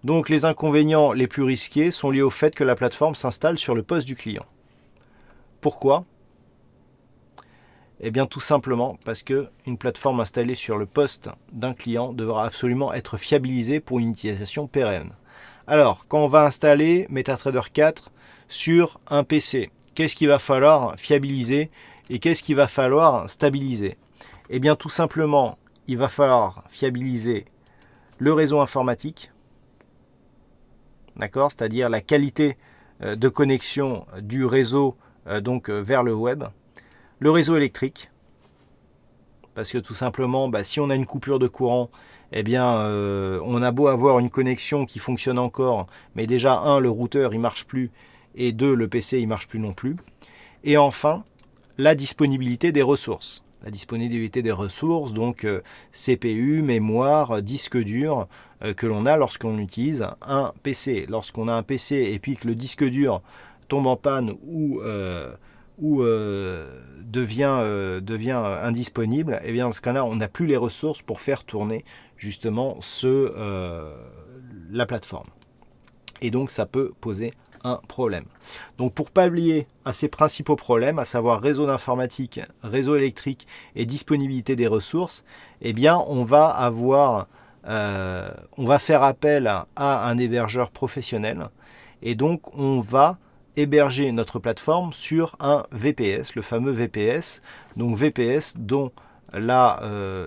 Donc les inconvénients les plus risqués sont liés au fait que la plateforme s'installe sur le poste du client. Pourquoi ? Eh bien tout simplement parce qu'une plateforme installée sur le poste d'un client devra absolument être fiabilisée pour une utilisation pérenne. Alors, quand on va installer MetaTrader 4 sur un PC, qu'est-ce qu'il va falloir fiabiliser et qu'est-ce qu'il va falloir stabiliser? Eh bien tout simplement, il va falloir fiabiliser le réseau informatique, d'accord, c'est-à-dire la qualité de connexion du réseau vers le web, le réseau électrique, parce que tout simplement, si on a une coupure de courant, on a beau avoir une connexion qui fonctionne encore, mais déjà, le routeur, il marche plus, et 2, le PC, il marche plus non plus. Et enfin, la disponibilité des ressources. La disponibilité des ressources, donc CPU, mémoire, disque dur, que l'on a lorsqu'on utilise un PC. Lorsqu'on a un PC et puis que le disque dur tombe en panne ou devient indisponible, et bien dans ce cas-là, on n'a plus les ressources pour faire tourner justement la plateforme. Et donc ça peut poser un problème. Donc pour pallier à ces principaux problèmes, à savoir réseau d'informatique, réseau électrique et disponibilité des ressources, on va faire appel à un hébergeur professionnel et donc on va héberger notre plateforme sur un VPS, le fameux VPS, donc VPS dont la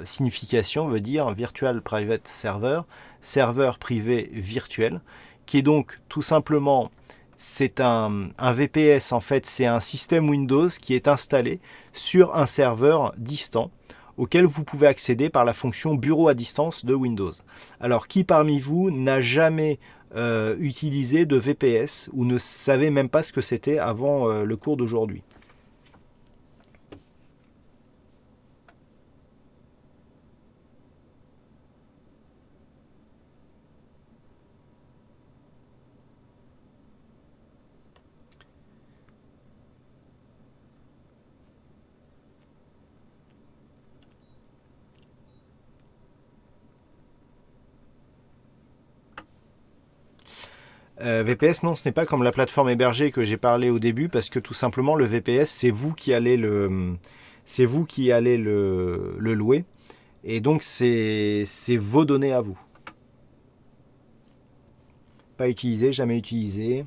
signification veut dire Virtual Private Server, serveur privé virtuel, qui est donc tout simplement, c'est un VPS, en fait, c'est un système Windows qui est installé sur un serveur distant auquel vous pouvez accéder par la fonction bureau à distance de Windows. Alors, qui parmi vous n'a jamais utilisé de VPS ou ne savait même pas ce que c'était avant le cours d'aujourd'hui? VPS, non, ce n'est pas comme la plateforme hébergée que j'ai parlé au début, parce que tout simplement le VPS, c'est vous qui allez le louer, et donc c'est vos données à vous. Pas utilisé, jamais utilisé.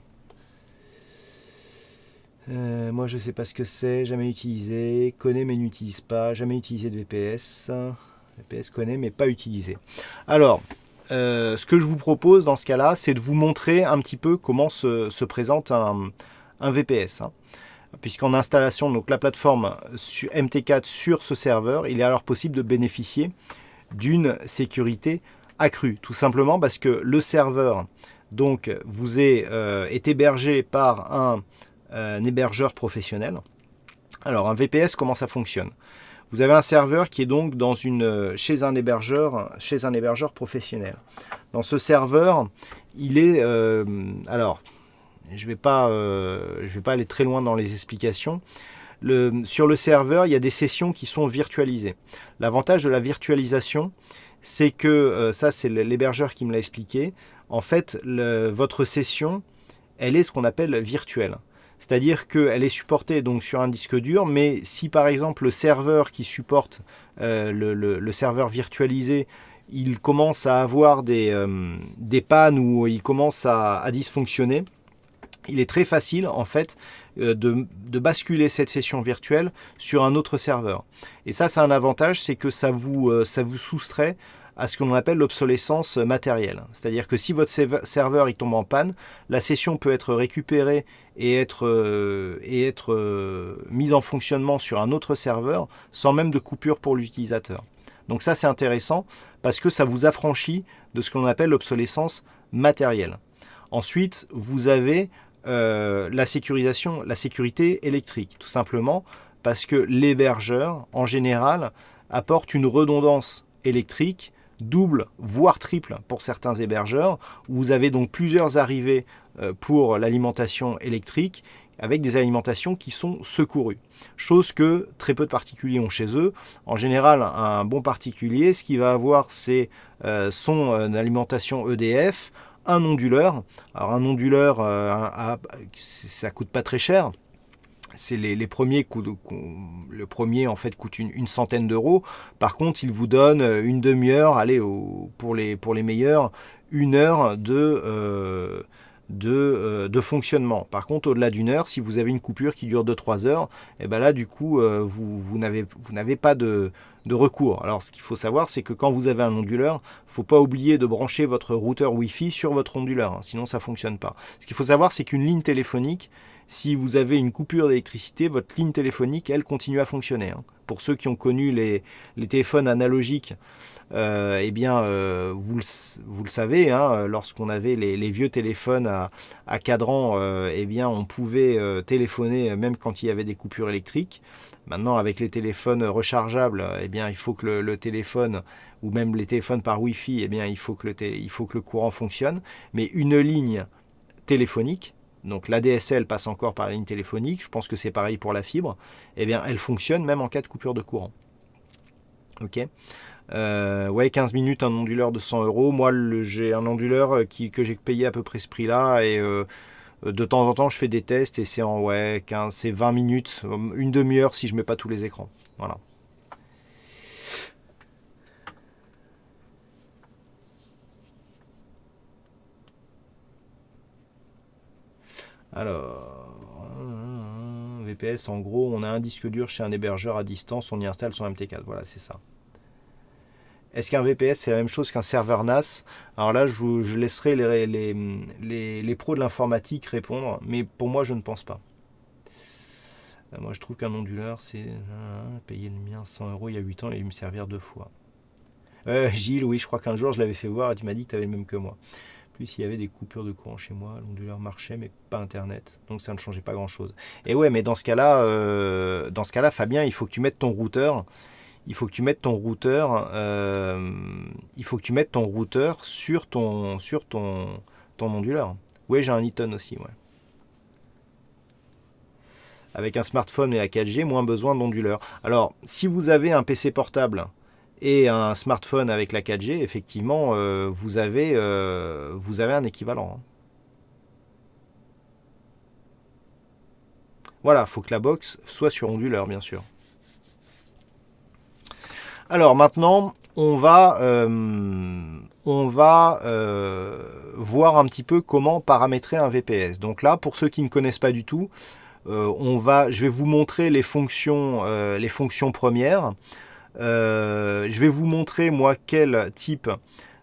Moi je sais pas ce que c'est, jamais utilisé. Connais mais n'utilise pas, jamais utilisé de VPS. VPS connaît mais pas utilisé. Alors, ce que je vous propose dans ce cas-là, c'est de vous montrer un petit peu comment se présente un VPS. Hein. Puisqu'en installation, donc la plateforme MT4 sur ce serveur, il est alors possible de bénéficier d'une sécurité accrue. Tout simplement parce que le serveur donc, vous est hébergé par un hébergeur professionnel. Alors un VPS, comment ça fonctionne? Vous avez un serveur qui est donc chez un hébergeur professionnel. Dans ce serveur, il est alors je vais pas aller très loin dans les explications. Sur le serveur, il y a des sessions qui sont virtualisées. L'avantage de la virtualisation, c'est que ça, c'est l'hébergeur qui me l'a expliqué. En fait, votre session, elle est ce qu'on appelle virtuelle. C'est-à-dire qu'elle est supportée donc sur un disque dur, mais si par exemple le serveur qui supporte le serveur virtualisé, il commence à avoir des pannes ou il commence à dysfonctionner, il est très facile en fait de basculer cette session virtuelle sur un autre serveur. Et ça, c'est un avantage, c'est que ça vous soustrait à ce qu'on appelle l'obsolescence matérielle. C'est-à-dire que si votre serveur il tombe en panne, la session peut être récupérée et être mise en fonctionnement sur un autre serveur sans même de coupure pour l'utilisateur. Donc ça, c'est intéressant parce que ça vous affranchit de ce qu'on appelle l'obsolescence matérielle. Ensuite, vous avez la sécurité électrique, tout simplement parce que l'hébergeur, en général, apporte une redondance électrique double, voire triple pour certains hébergeurs, où vous avez donc plusieurs arrivées pour l'alimentation électrique, avec des alimentations qui sont secourues. Chose que très peu de particuliers ont chez eux. En général, un bon particulier, ce qu'il va avoir, c'est son alimentation EDF, un onduleur. Alors un onduleur, ça coûte pas très cher. C'est les premiers le premier en fait coûte une centaine d'euros. Par contre, il vous donne une demi-heure, allez, pour les meilleurs, une heure de fonctionnement. Par contre, au-delà d'une heure, si vous avez une coupure qui dure 2-3 heures, et ben là, du coup, vous n'avez pas de recours. Alors, ce qu'il faut savoir, c'est que quand vous avez un onduleur, il ne faut pas oublier de brancher votre routeur Wi-Fi sur votre onduleur, hein, sinon ça ne fonctionne pas. Ce qu'il faut savoir, c'est qu'une ligne téléphonique, si vous avez une coupure d'électricité, votre ligne téléphonique, elle continue à fonctionner. Hein. Pour ceux qui ont connu les téléphones analogiques, eh bien, vous le savez, hein, lorsqu'on avait les vieux téléphones à cadran, eh bien, on pouvait téléphoner même quand il y avait des coupures électriques. Maintenant, avec les téléphones rechargeables, eh bien, il faut que le téléphone, ou même les téléphones par Wi-Fi, eh bien, il faut que le courant fonctionne. Mais une ligne téléphonique, donc l'ADSL passe encore par la ligne téléphonique, je pense que c'est pareil pour la fibre, eh bien, elle fonctionne même en cas de coupure de courant. Ok. Ouais, 15 minutes, un onduleur de 100 euros. Moi, j'ai un onduleur que j'ai payé à peu près ce prix-là. Et de temps en temps, je fais des tests et c'est en 15, c'est 20 minutes, une demi-heure si je mets pas tous les écrans. Voilà. Alors, VPS, en gros, on a un disque dur chez un hébergeur à distance, on y installe son MT4. Voilà, c'est ça. Est-ce qu'un VPS, c'est la même chose qu'un serveur NAS? Alors là, je laisserai les pros de l'informatique répondre, mais pour moi, je ne pense pas. Moi, je trouve qu'un onduleur, c'est payer le mien 100 €, il y a 8 ans, et il me servir 2 fois. Gilles, oui, je crois qu'un jour, je l'avais fait voir et tu m'as dit que tu avais le même que moi. Plus, il y avait des coupures de courant chez moi, l'onduleur marchait, mais pas Internet, donc ça ne changeait pas grand-chose. Et ouais, mais dans ce cas-là, Fabien, il faut que tu mettes ton routeur. Il faut que tu mettes ton routeur, sur ton onduleur. Oui, j'ai un Eaton aussi, ouais. Avec un smartphone et la 4G, moins besoin d'onduleur. Alors, si vous avez un PC portable et un smartphone avec la 4G, effectivement, vous avez un équivalent. Voilà, il faut que la box soit sur onduleur, bien sûr. Alors maintenant, on va voir un petit peu comment paramétrer un VPS. Donc là, pour ceux qui ne connaissent pas du tout, je vais vous montrer les fonctions premières. Je vais vous montrer moi quel type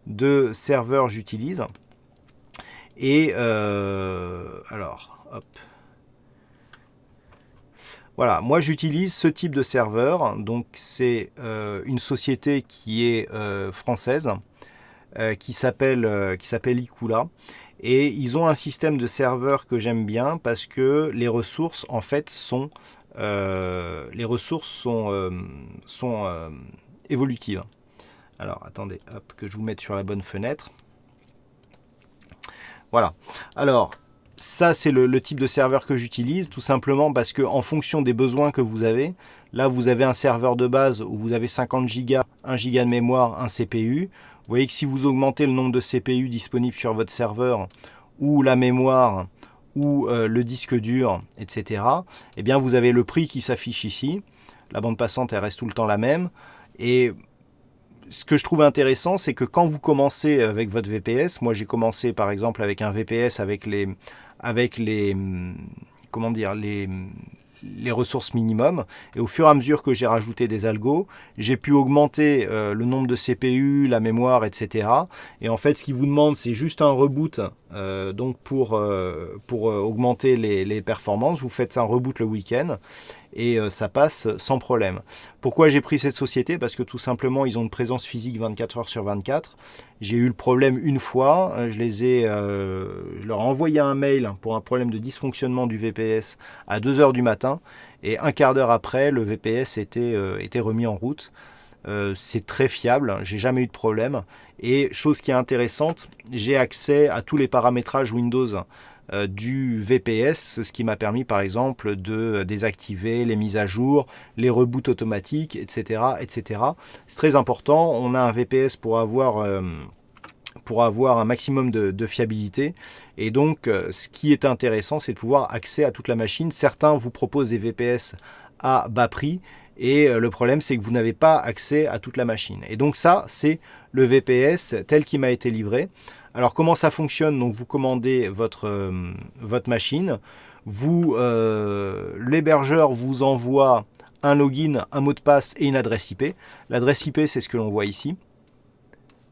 de serveur j'utilise. Et alors, hop. Voilà, moi j'utilise ce type de serveur, donc c'est une société qui est française, qui s'appelle Icula, et ils ont un système de serveur que j'aime bien parce que les ressources en fait sont évolutives. Alors attendez, hop, que je vous mette sur la bonne fenêtre. Voilà. Alors ça, c'est le type de serveur que j'utilise, tout simplement parce que en fonction des besoins que vous avez, là, vous avez un serveur de base où vous avez 50 Go, 1 Go de mémoire, un CPU. Vous voyez que si vous augmentez le nombre de CPU disponibles sur votre serveur, ou la mémoire, ou le disque dur, etc., eh bien, vous avez le prix qui s'affiche ici. La bande passante, elle reste tout le temps la même. Et ce que je trouve intéressant, c'est que quand vous commencez avec votre VPS, moi j'ai commencé par exemple avec un VPS avec les ressources minimum, et au fur et à mesure que j'ai rajouté des algos, j'ai pu augmenter le nombre de CPU, la mémoire, etc. Et en fait, ce qu'ils vous demandent, c'est juste un reboot, donc pour augmenter les performances. Vous faites un reboot le week-end, et ça passe sans problème. Pourquoi j'ai pris cette société? Parce que tout simplement, ils ont une présence physique 24 heures sur 24. J'ai eu le problème une fois, je leur ai envoyé un mail pour un problème de dysfonctionnement du VPS à 2 heures du matin, et un quart d'heure après, le VPS était remis en route. C'est très fiable, j'ai jamais eu de problème. Et chose qui est intéressante, j'ai accès à tous les paramétrages Windows du VPS, ce qui m'a permis par exemple de désactiver les mises à jour, les reboots automatiques, etc. etc. C'est très important, on a un VPS pour avoir un maximum de fiabilité, et donc ce qui est intéressant, c'est de pouvoir accéder à toute la machine. Certains vous proposent des VPS à bas prix, et le problème c'est que vous n'avez pas accès à toute la machine. Et donc ça, c'est le VPS tel qu'il m'a été livré. Alors comment ça fonctionne? Donc vous commandez votre machine, l'hébergeur vous envoie un login, un mot de passe et une adresse IP. L'adresse IP, c'est ce que l'on voit ici.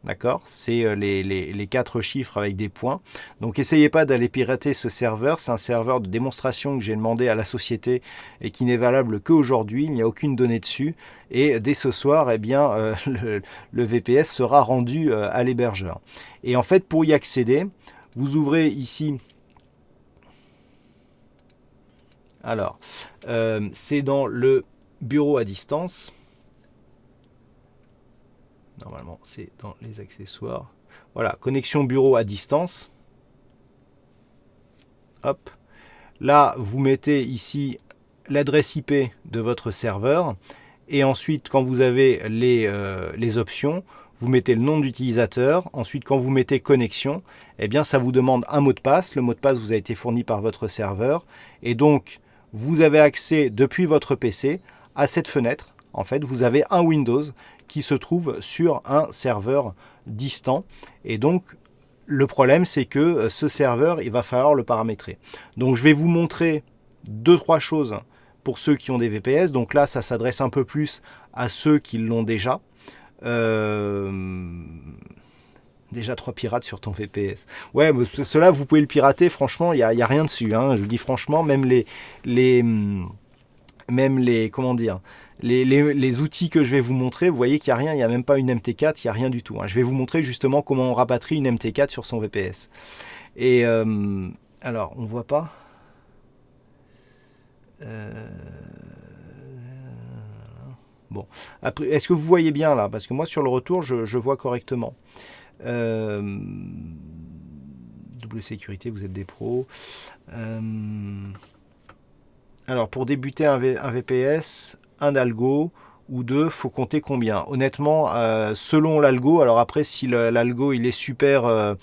D'accord, c'est les 4 chiffres avec des points. Donc essayez pas d'aller pirater ce serveur. C'est un serveur de démonstration que j'ai demandé à la société et qui n'est valable qu'aujourd'hui. Il n'y a aucune donnée dessus. Et dès ce soir, eh bien, le VPS sera rendu à l'hébergeur. Et en fait, pour y accéder, vous ouvrez ici. Alors, c'est dans le bureau à distance. Normalement, c'est dans les accessoires. Voilà, connexion bureau à distance. Hop. Là, vous mettez ici l'adresse IP de votre serveur. Et ensuite, quand vous avez les options, vous mettez le nom d'utilisateur. Ensuite, quand vous mettez connexion, eh bien, ça vous demande un mot de passe. Le mot de passe vous a été fourni par votre serveur. Et donc, vous avez accès depuis votre PC à cette fenêtre. En fait, vous avez un Windows qui se trouve sur un serveur distant. Et donc, le problème, c'est que ce serveur, il va falloir le paramétrer. Donc, je vais vous montrer 2-3 choses pour ceux qui ont des VPS. Donc là, ça s'adresse un peu plus à ceux qui l'ont déjà. Déjà 3 pirates sur ton VPS. Ouais, mais cela, vous pouvez le pirater, franchement, il n'y a rien dessus. Hein. Je vous dis franchement, même comment dire, les outils que je vais vous montrer, vous voyez qu'il n'y a rien, il n'y a même pas une MT4, il n'y a rien du tout. Hein. Je vais vous montrer justement comment on rapatrie une MT4 sur son VPS. Et alors, on ne voit pas. Bon, après, est-ce que vous voyez bien là? Parce que moi, sur le retour, je vois correctement. Double sécurité, vous êtes des pros. Alors, pour débuter un VPS, un algo ou deux, faut compter combien? Honnêtement, selon l'algo, alors après, si l'algo il est super,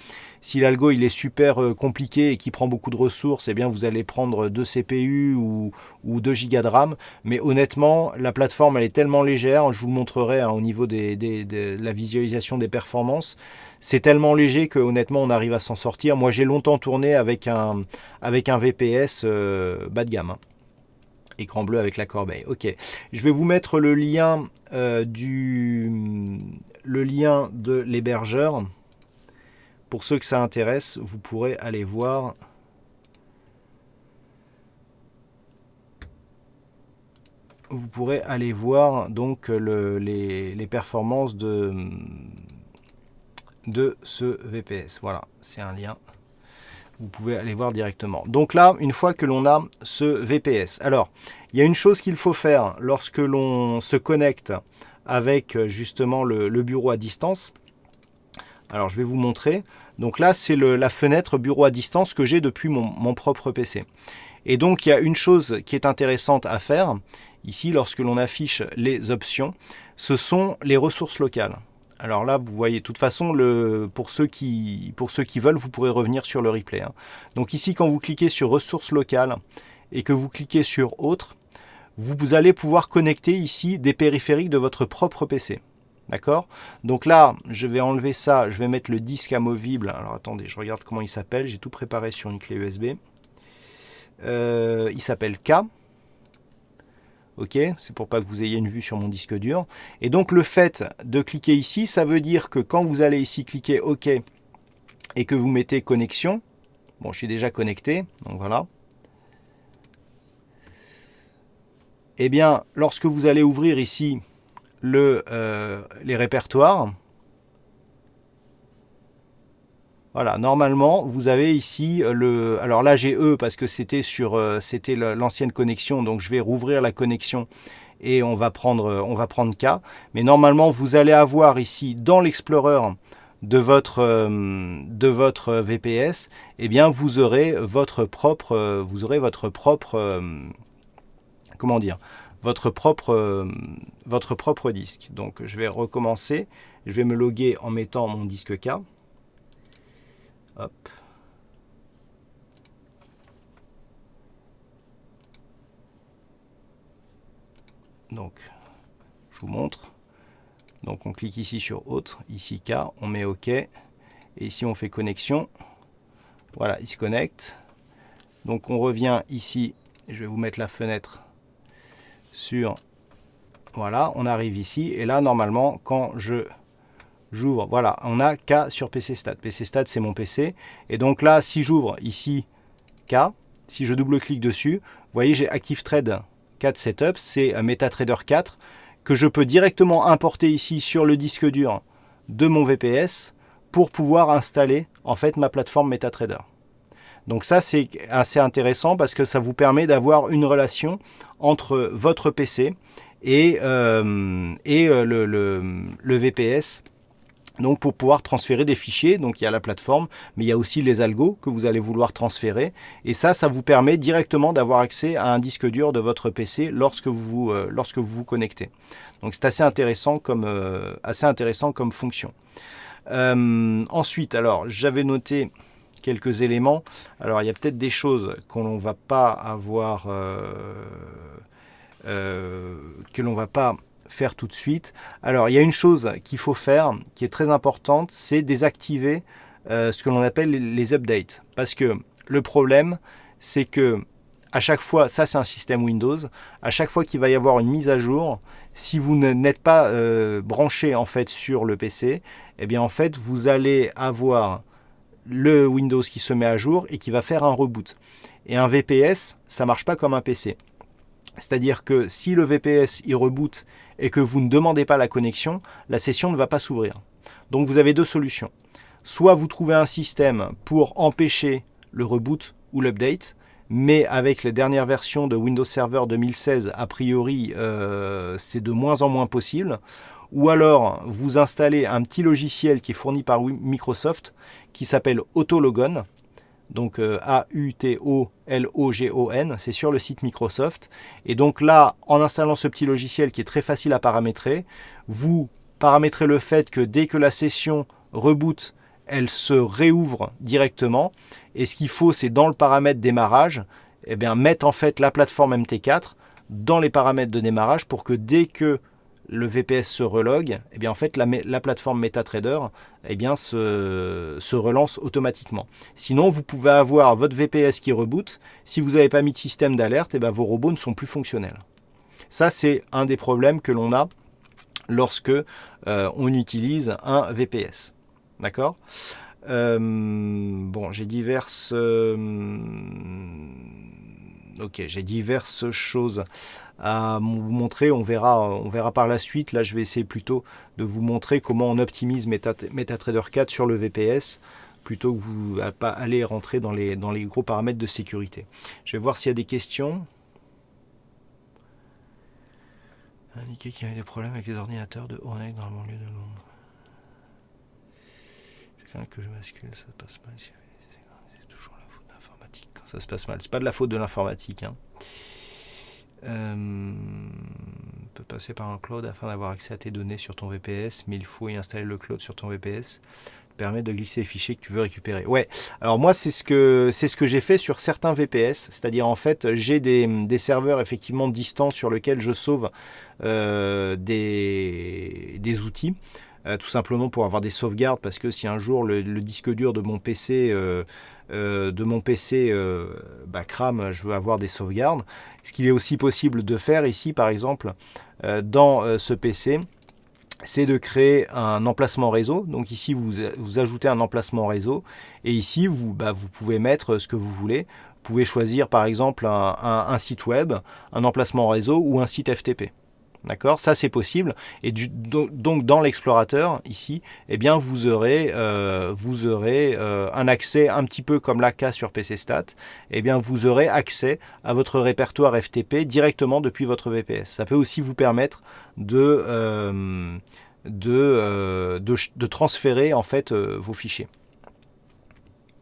compliqué et qui prend beaucoup de ressources, eh bien vous allez prendre 2 CPU ou 2 Go de RAM. Mais honnêtement, la plateforme elle est tellement légère, je vous le montrerai hein, au niveau de la visualisation des performances. C'est tellement léger que honnêtement on arrive à s'en sortir. Moi j'ai longtemps tourné avec un VPS bas de gamme. Hein. Écran bleu avec la corbeille. Ok, je vais vous mettre le lien de l'hébergeur. Pour ceux que ça intéresse, vous pourrez aller voir. Vous pourrez aller voir donc les performances de ce VPS. Voilà, c'est un lien. Vous pouvez aller voir directement. Donc là, une fois que l'on a ce VPS, alors il y a une chose qu'il faut faire lorsque l'on se connecte avec justement le bureau à distance. Alors je vais vous montrer. Donc là, c'est la fenêtre bureau à distance que j'ai depuis mon propre PC. Et donc il y a une chose qui est intéressante à faire ici lorsque l'on affiche les options, ce sont les ressources locales. Alors là, vous voyez, de toute façon, pour ceux qui veulent, vous pourrez revenir sur le replay. Hein. Donc ici, quand vous cliquez sur ressources locales et que vous cliquez sur autres, vous allez pouvoir connecter ici des périphériques de votre propre PC. D'accord? Donc là, je vais enlever ça, je vais mettre le disque amovible. Alors attendez, je regarde comment il s'appelle. J'ai tout préparé sur une clé USB. Il s'appelle K. Ok, c'est pour pas que vous ayez une vue sur mon disque dur. Et donc le fait de cliquer ici, ça veut dire que quand vous allez ici cliquer OK et que vous mettez connexion, bon je suis déjà connecté, donc voilà. Et bien lorsque vous allez ouvrir ici les répertoires, voilà, normalement vous avez ici alors là j'ai E parce que c'était l'ancienne connexion, donc je vais rouvrir la connexion et on va prendre K. Mais normalement vous allez avoir ici dans l'Explorer de votre VPS, eh bien vous aurez votre propre comment dire, votre propre disque. Donc je vais recommencer, je vais me loguer en mettant mon disque K. Hop. Donc, je vous montre. Donc, on clique ici sur Autre, ici K, on met OK. Et ici, on fait connexion. Voilà, il se connecte. Donc, on revient ici. Je vais vous mettre la fenêtre sur... Voilà, on arrive ici. Et là, normalement, quand j'ouvre, voilà, on a K sur PCStat. PCStat, c'est mon PC. Et donc là, si j'ouvre ici K, si je double-clique dessus, vous voyez, j'ai ActiveThread 4 Setup, c'est MetaTrader 4 que je peux directement importer ici sur le disque dur de mon VPS pour pouvoir installer en fait ma plateforme MetaTrader. Donc ça, c'est assez intéressant parce que ça vous permet d'avoir une relation entre votre PC et le VPS. Donc pour pouvoir transférer des fichiers, donc il y a la plateforme, mais il y a aussi les algos que vous allez vouloir transférer. Et ça vous permet directement d'avoir accès à un disque dur de votre PC lorsque vous vous connectez. Donc c'est assez intéressant comme fonction. Ensuite, alors j'avais noté quelques éléments. Alors il y a peut-être des choses qu'on ne va pas avoir, que l'on va pas faire tout de suite. Alors il y a une chose qu'il faut faire qui est très importante, c'est désactiver ce que l'on appelle les updates, parce que le problème c'est que à chaque fois, ça c'est un système Windows, à chaque fois qu'il va y avoir une mise à jour, si vous n'êtes pas branché en fait sur le PC, eh bien en fait vous allez avoir le Windows qui se met à jour et qui va faire un reboot. Et un VPS, ça marche pas comme un PC. C'est-à-dire que si le VPS il reboot et que vous ne demandez pas la connexion, la session ne va pas s'ouvrir. Donc vous avez deux solutions. Soit vous trouvez un système pour empêcher le reboot ou l'update, mais avec les dernières versions de Windows Server 2016, a priori, c'est de moins en moins possible. Ou alors, vous installez un petit logiciel qui est fourni par Microsoft, qui s'appelle Autologon. Donc A-U-T-O-L-O-G-O-N, c'est sur le site Microsoft. Et donc là, en installant ce petit logiciel qui est très facile à paramétrer, vous paramétrez le fait que dès que la session reboot, elle se réouvre directement. Et ce qu'il faut, c'est dans le paramètre démarrage, eh bien, mettre en fait la plateforme MT4 dans les paramètres de démarrage pour que dès que le VPS se relog, eh bien en fait la plateforme MetaTrader eh bien, se relance automatiquement. Sinon, vous pouvez avoir votre VPS qui reboot. Si vous n'avez pas mis de système d'alerte, eh bien, vos robots ne sont plus fonctionnels. Ça, c'est un des problèmes que l'on a lorsque on utilise un VPS. D'accord ? Bon, j'ai diverses... ok, j'ai diverses choses à vous montrer. On verra par la suite. Là, je vais essayer plutôt de vous montrer comment on optimise MetaTrader 4 sur le VPS plutôt que vous pas aller rentrer dans les gros paramètres de sécurité. Je vais voir s'il y a des questions. Indiqué qu'il y avait des problèmes avec les ordinateurs de Hornet dans le banlieue de Londres. Je crains que je bascule, ça passe mal. C'est toujours la faute de l'informatique quand ça se passe mal. C'est pas de la faute de l'informatique. Hein. Peut passer par un cloud afin d'avoir accès à tes données sur ton VPS, mais il faut y installer le cloud sur ton VPS. Permet de glisser les fichiers que tu veux récupérer. Ouais, alors moi c'est ce que j'ai fait sur certains VPS, c'est-à-dire en fait j'ai des serveurs effectivement distants sur lesquels je sauve des outils, tout simplement pour avoir des sauvegardes, parce que si un jour le disque dur de mon PC crame, je veux avoir des sauvegardes. Ce qu'il est aussi possible de faire ici par exemple dans ce PC, c'est de créer un emplacement réseau. Donc ici, vous ajoutez un emplacement réseau. Et ici, vous pouvez mettre ce que vous voulez. Vous pouvez choisir par exemple un site web, un emplacement réseau ou un site FTP. D'accord ? Ça, c'est possible. Et donc, dans l'explorateur, ici, eh bien, vous aurez un accès un petit peu comme l'AK sur PCstat. Eh bien, vous aurez accès à votre répertoire FTP directement depuis votre VPS. Ça peut aussi vous permettre de transférer en fait vos fichiers.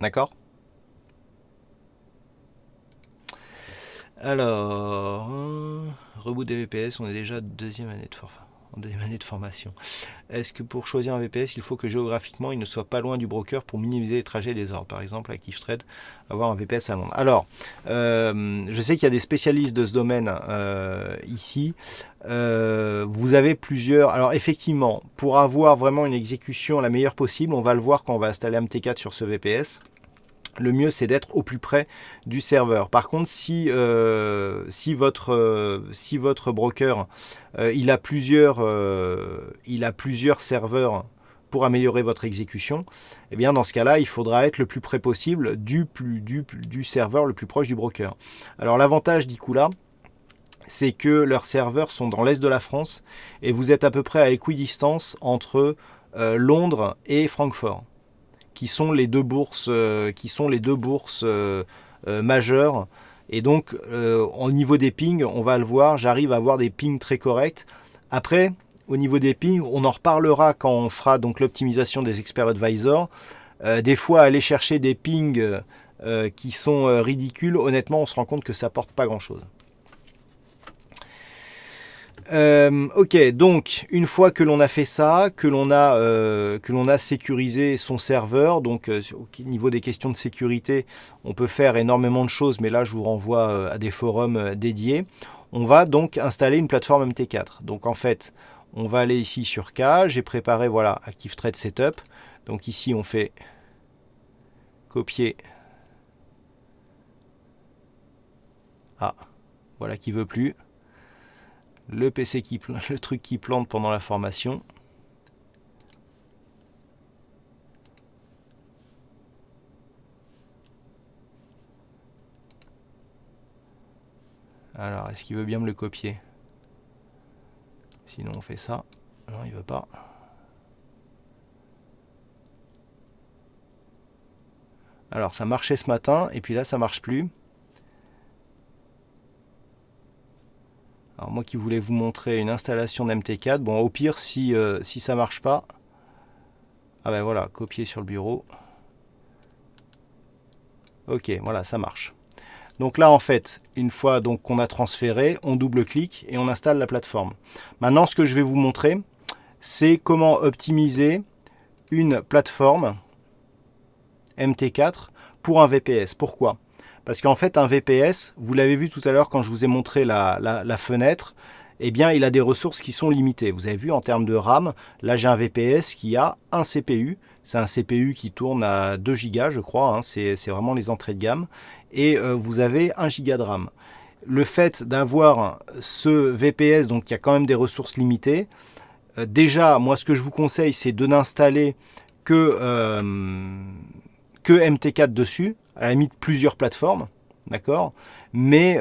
D'accord ? Alors, reboot des VPS, on est déjà en deuxième année de formation. Est-ce que pour choisir un VPS, il faut que géographiquement il ne soit pas loin du broker pour minimiser les trajets des ordres? Par exemple, ActiveTrade, avoir un VPS à Londres. Alors, je sais qu'il y a des spécialistes de ce domaine ici. Vous avez plusieurs... Alors effectivement, pour avoir vraiment une exécution la meilleure possible, on va le voir quand on va installer MT4 sur ce VPS. Le mieux, c'est d'être au plus près du serveur. Par contre, si votre broker il a plusieurs serveurs pour améliorer votre exécution, eh bien dans ce cas-là, il faudra être le plus près possible du serveur le plus proche du broker. Alors l'avantage d'Icula, c'est que leurs serveurs sont dans l'est de la France et vous êtes à peu près à équidistance entre Londres et Francfort, qui sont les deux bourses majeures. Et donc au niveau des pings, on va le voir, j'arrive à avoir des pings très corrects. Après, au niveau des pings, on en reparlera quand on fera donc l'optimisation des Expert Advisor. Des fois, aller chercher des pings qui sont ridicules, honnêtement, on se rend compte que ça porte pas grand-chose. Ok, donc une fois que l'on a fait ça, que l'on a sécurisé son serveur, donc au niveau des questions de sécurité, on peut faire énormément de choses, mais là je vous renvoie à des forums dédiés. On va donc installer une plateforme MT4. Donc en fait, on va aller ici sur K, j'ai préparé voilà ActiveTrade Setup. Donc ici on fait copier. Ah, voilà qui veut plus. Le PC le truc qui plante pendant la formation. Alors, est-ce qu'il veut bien me le copier? Sinon, on fait ça. Non, il veut pas. Alors, ça marchait ce matin, et puis là, ça marche plus. Alors, moi qui voulais vous montrer une installation d'MT4, bon, au pire, si ça marche pas, ah ben voilà, copier sur le bureau. Ok, voilà, ça marche. Donc là, en fait, une fois donc qu'on a transféré, on double-clique et on installe la plateforme. Maintenant, ce que je vais vous montrer, c'est comment optimiser une plateforme MT4 pour un VPS. Pourquoi? Parce qu'en fait, un VPS, vous l'avez vu tout à l'heure quand je vous ai montré la fenêtre, eh bien, il a des ressources qui sont limitées. Vous avez vu en termes de RAM, là j'ai un VPS qui a un CPU. C'est un CPU qui tourne à 2 Go, je crois. Hein. C'est vraiment les entrées de gamme. Et vous avez 1 Go de RAM. Le fait d'avoir ce VPS, donc il y a quand même des ressources limitées, déjà, moi ce que je vous conseille, c'est de n'installer que MT4 dessus, à la limite plusieurs plateformes, d'accord, mais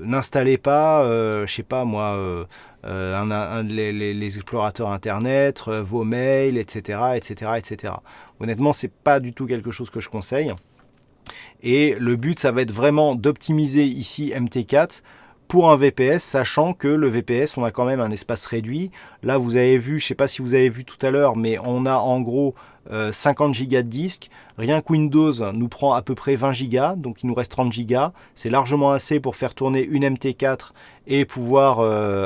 n'installez pas, je sais pas moi, les explorateurs internet, vos mails, etc., etc., etc. Honnêtement, c'est pas du tout quelque chose que je conseille. Et le but, ça va être vraiment d'optimiser ici MT4 pour un VPS, sachant que le VPS, on a quand même un espace réduit. Là, vous avez vu, je ne sais pas si vous avez vu tout à l'heure, mais on a en gros 50 Go de disque. Rien que Windows nous prend à peu près 20 Go, donc il nous reste 30 Go. C'est largement assez pour faire tourner une MT4 et pouvoir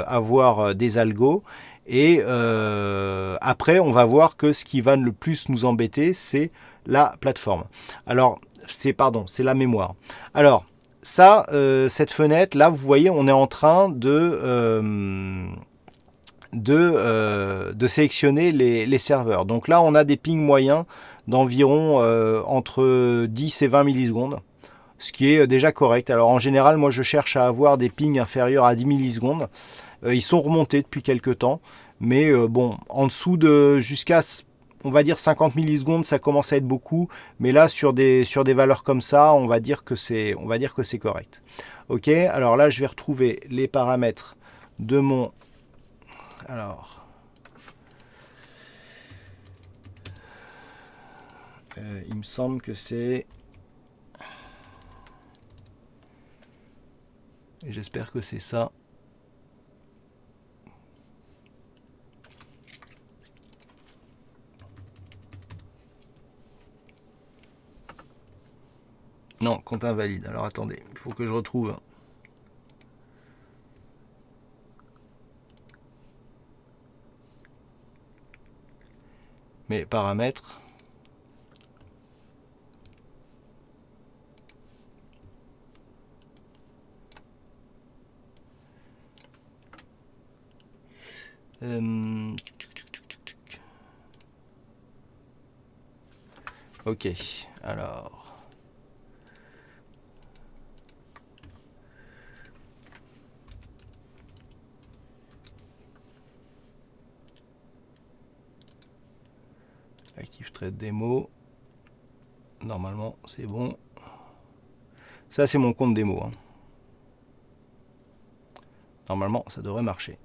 avoir des algos. Et après, on va voir que ce qui va le plus nous embêter, c'est la plateforme. Alors, c'est la mémoire. Alors, ça, cette fenêtre, là, vous voyez, on est en train de sélectionner les serveurs. Donc là, on a des pings moyens d'environ entre 10 et 20 millisecondes, ce qui est déjà correct. Alors en général, moi, je cherche à avoir des pings inférieurs à 10 millisecondes. Ils sont remontés depuis quelques temps, mais bon, en dessous de jusqu'à, on va dire 50 millisecondes, ça commence à être beaucoup, mais là sur des valeurs comme ça, on va dire que c'est correct. Ok, alors là je vais retrouver les paramètres de mon, alors il me semble que c'est, j'espère que c'est ça. Non, compte invalide. Alors attendez, il faut que je retrouve. Mes paramètres. Ok, alors. Active Trade démo. Normalement, c'est bon. Ça, c'est mon compte démo. Hein. Normalement, ça devrait marcher.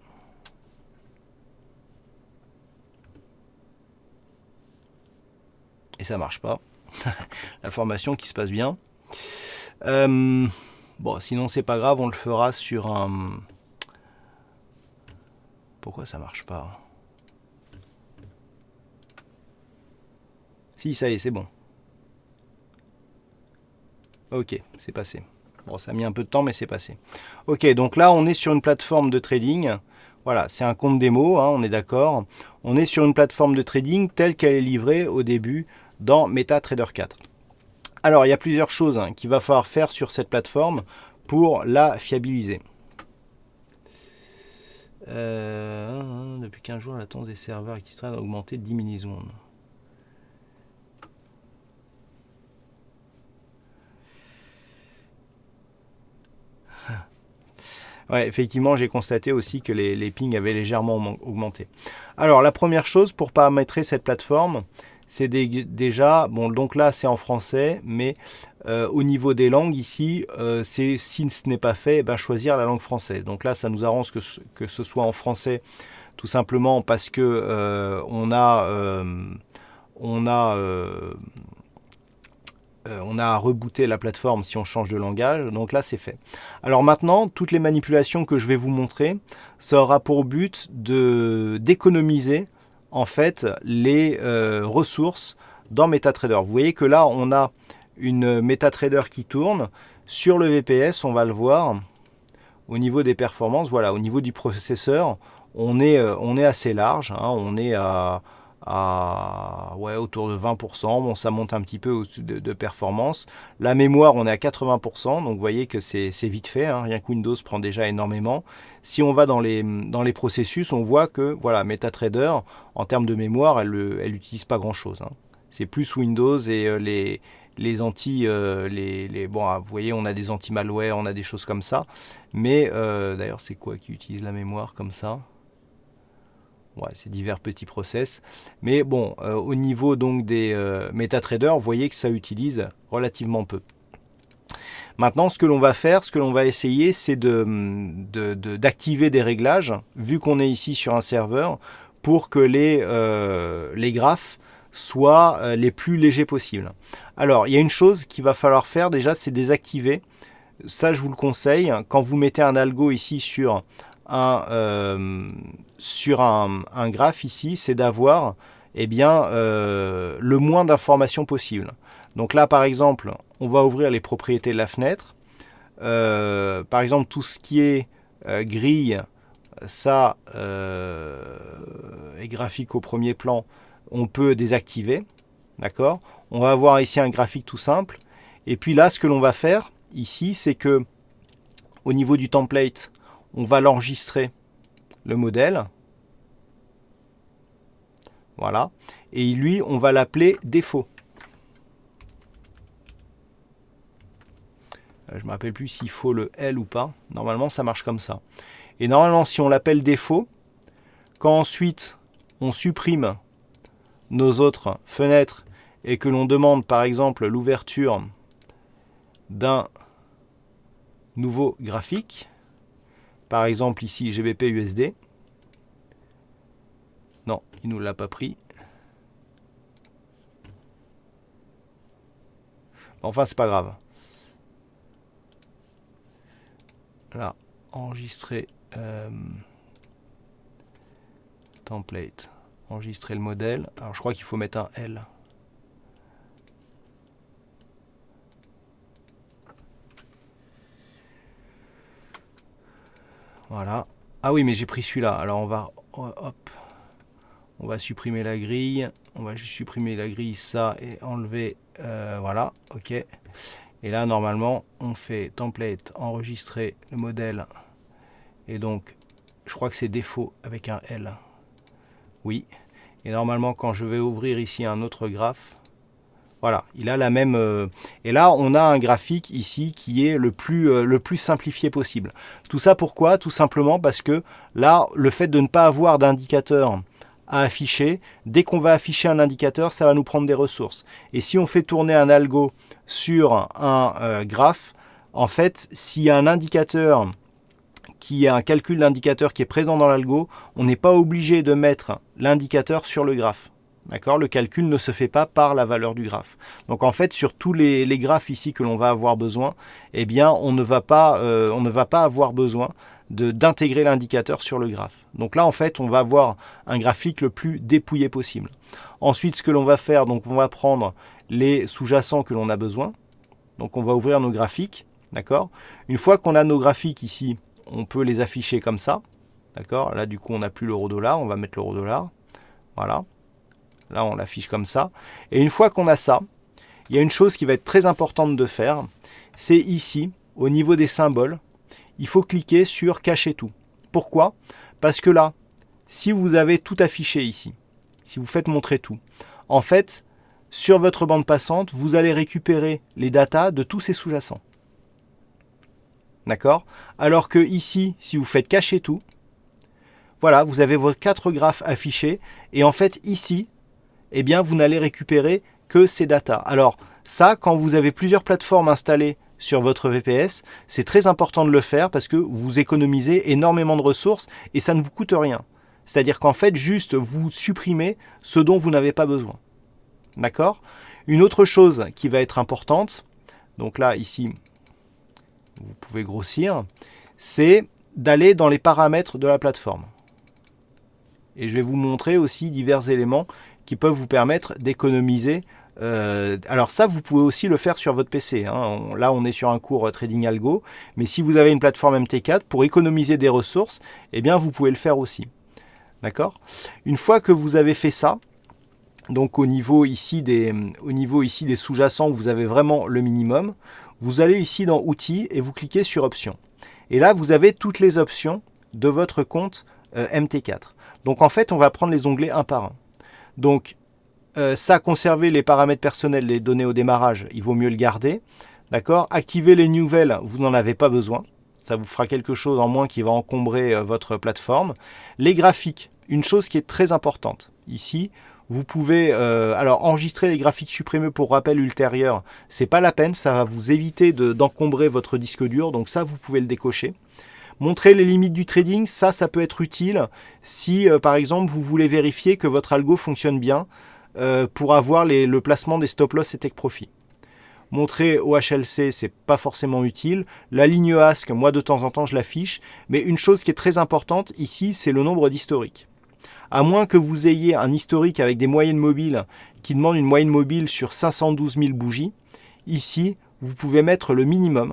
Et ça marche pas. La formation qui se passe bien. Bon, sinon, c'est pas grave, on le fera sur un... Pourquoi ça marche pas? Si, ça y est, c'est bon. Ok, c'est passé. Bon, ça a mis un peu de temps, mais c'est passé. Ok, donc là, on est sur une plateforme de trading. Voilà, c'est un compte démo, hein, on est d'accord. On est sur une plateforme de trading telle qu'elle est livrée au début dans MetaTrader 4. Alors, il y a plusieurs choses hein, qu'il va falloir faire sur cette plateforme pour la fiabiliser. Depuis 15 jours, la latence des serveurs ActiveTrade a augmenté de 10 millisecondes. Ouais, effectivement, j'ai constaté aussi que les pings avaient légèrement augmenté. Alors, la première chose pour paramétrer cette plateforme, c'est déjà, bon, donc là, c'est en français, mais au niveau des langues, ici, c'est si ce n'est pas fait, ben, choisir la langue française. Donc là, ça nous arrange que ce soit en français, tout simplement parce que on a à rebooter la plateforme si on change de langage, donc là c'est fait. Alors maintenant, toutes les manipulations que je vais vous montrer, ça aura pour but d'économiser en fait les ressources dans MetaTrader. Vous voyez que là on a une MetaTrader qui tourne. Sur le VPS, on va le voir, au niveau des performances, voilà, au niveau du processeur, on est assez large, hein, on est à ouais, autour de 20%, bon, ça monte un petit peu de performance. La mémoire, on est à 80%, donc vous voyez que c'est vite fait, hein, rien que Windows prend déjà énormément. Si on va dans les processus, on voit que voilà, MetaTrader, en termes de mémoire, elle n'utilise pas grand-chose. Hein. C'est plus Windows et les anti... bon, vous voyez, on a des anti-malware, on a des choses comme ça. Mais d'ailleurs, c'est quoi qui utilise la mémoire comme ça ? Ouais, c'est divers petits process. Mais bon, au niveau donc des MetaTrader, vous voyez que ça utilise relativement peu. Maintenant, ce que l'on va faire, ce que l'on va essayer, c'est d'activer des réglages, vu qu'on est ici sur un serveur, pour que les graphes soient les plus légers possibles. Alors, il y a une chose qu'il va falloir faire déjà, c'est désactiver. Ça, je vous le conseille. Quand vous mettez un algo ici sur un graphe ici, c'est d'avoir le moins d'informations possible. Donc là, par exemple, on va ouvrir les propriétés de la fenêtre. Par exemple, tout ce qui est grille, ça est graphique au premier plan, on peut désactiver. D'accord ? On va avoir ici un graphique tout simple. Et puis là, ce que l'on va faire ici, c'est que au niveau du template, on va l'enregistrer, le modèle. Voilà. Et lui, on va l'appeler défaut. Je ne me rappelle plus s'il faut le L ou pas. Normalement, ça marche comme ça. Et normalement, si on l'appelle défaut, quand ensuite on supprime nos autres fenêtres et que l'on demande par exemple l'ouverture d'un nouveau graphique, par exemple ici GBP USD, non, il ne nous l'a pas pris. Enfin, c'est pas grave. Là, enregistrer template, enregistrer le modèle. Alors, je crois qu'il faut mettre un L. Voilà. Ah oui, mais j'ai pris celui-là. Alors, on va supprimer la grille. On va juste supprimer la grille, ça, et enlever. Voilà, ok. Et là, normalement, on fait template, enregistrer le modèle. Et donc, je crois que c'est défaut avec un L. Oui. Et normalement, quand je vais ouvrir ici un autre graphe, voilà, il a la même... et là, on a un graphique ici qui est le plus simplifié possible. Tout ça pourquoi ? Tout simplement parce que là, le fait de ne pas avoir d'indicateur à afficher, dès qu'on va afficher un indicateur, ça va nous prendre des ressources. Et si on fait tourner un algo sur un graphe, en fait, s'il y a un indicateur qui est un calcul d'indicateur qui est présent dans l'algo, on n'est pas obligé de mettre l'indicateur sur le graphe. D'accord ? Le calcul ne se fait pas par la valeur du graphe. Donc en fait, sur tous les graphes ici que l'on va avoir besoin, eh bien, on ne va pas avoir besoin d'intégrer l'indicateur sur le graphe. Donc là, en fait, on va avoir un graphique le plus dépouillé possible. Ensuite, ce que l'on va faire, donc on va prendre les sous-jacents que l'on a besoin. Donc on va ouvrir nos graphiques. D'accord ? Une fois qu'on a nos graphiques ici, on peut les afficher comme ça. D'accord ? Là, du coup, on n'a plus l'euro-dollar. On va mettre l'euro-dollar. Voilà. Là, on l'affiche comme ça. Et une fois qu'on a ça, il y a une chose qui va être très importante de faire. C'est ici, au niveau des symboles, il faut cliquer sur cacher tout. Pourquoi ? Parce que là, si vous avez tout affiché ici, si vous faites montrer tout, en fait, sur votre bande passante, vous allez récupérer les datas de tous ces sous-jacents. D'accord? Alors que ici, si vous faites cacher tout, voilà, vous avez vos 4 graphes affichés. Et en fait, ici, eh bien, vous n'allez récupérer que ces datas. Alors, ça, quand vous avez plusieurs plateformes installées sur votre VPS, c'est très important de le faire parce que vous économisez énormément de ressources et ça ne vous coûte rien. C'est-à-dire qu'en fait, juste vous supprimez ce dont vous n'avez pas besoin. D'accord? Une autre chose qui va être importante, donc là, ici, vous pouvez grossir, c'est d'aller dans les paramètres de la plateforme. Et je vais vous montrer aussi divers éléments qui peuvent vous permettre d'économiser. Alors ça, vous pouvez aussi le faire sur votre PC. Hein. Là, on est sur un cours Trading Algo. Mais si vous avez une plateforme MT4, pour économiser des ressources, eh bien, vous pouvez le faire aussi. D'accord? Une fois que vous avez fait ça, donc au niveau ici des sous-jacents, vous avez vraiment le minimum. Vous allez ici dans Outils et vous cliquez sur Options. Et là, vous avez toutes les options de votre compte MT4. Donc en fait, on va prendre les onglets un par un. Donc ça, conserver les paramètres personnels, les données au démarrage, il vaut mieux le garder. D'accord? Activer les nouvelles, vous n'en avez pas besoin. Ça vous fera quelque chose en moins qui va encombrer votre plateforme. Les graphiques, une chose qui est très importante. Ici, vous pouvez alors enregistrer les graphiques supprimés pour rappel ultérieur. C'est pas la peine, ça va vous éviter d'encombrer votre disque dur. Donc ça, vous pouvez le décocher. Montrer les limites du trading, ça peut être utile si, par exemple, vous voulez vérifier que votre algo fonctionne bien pour avoir le placement des stop-loss et take-profit. Montrer OHLC, c'est pas forcément utile. La ligne ASC, moi, de temps en temps, je l'affiche. Mais une chose qui est très importante ici, c'est le nombre d'historiques. À moins que vous ayez un historique avec des moyennes mobiles qui demandent une moyenne mobile sur 512 000 bougies, ici, vous pouvez mettre le minimum.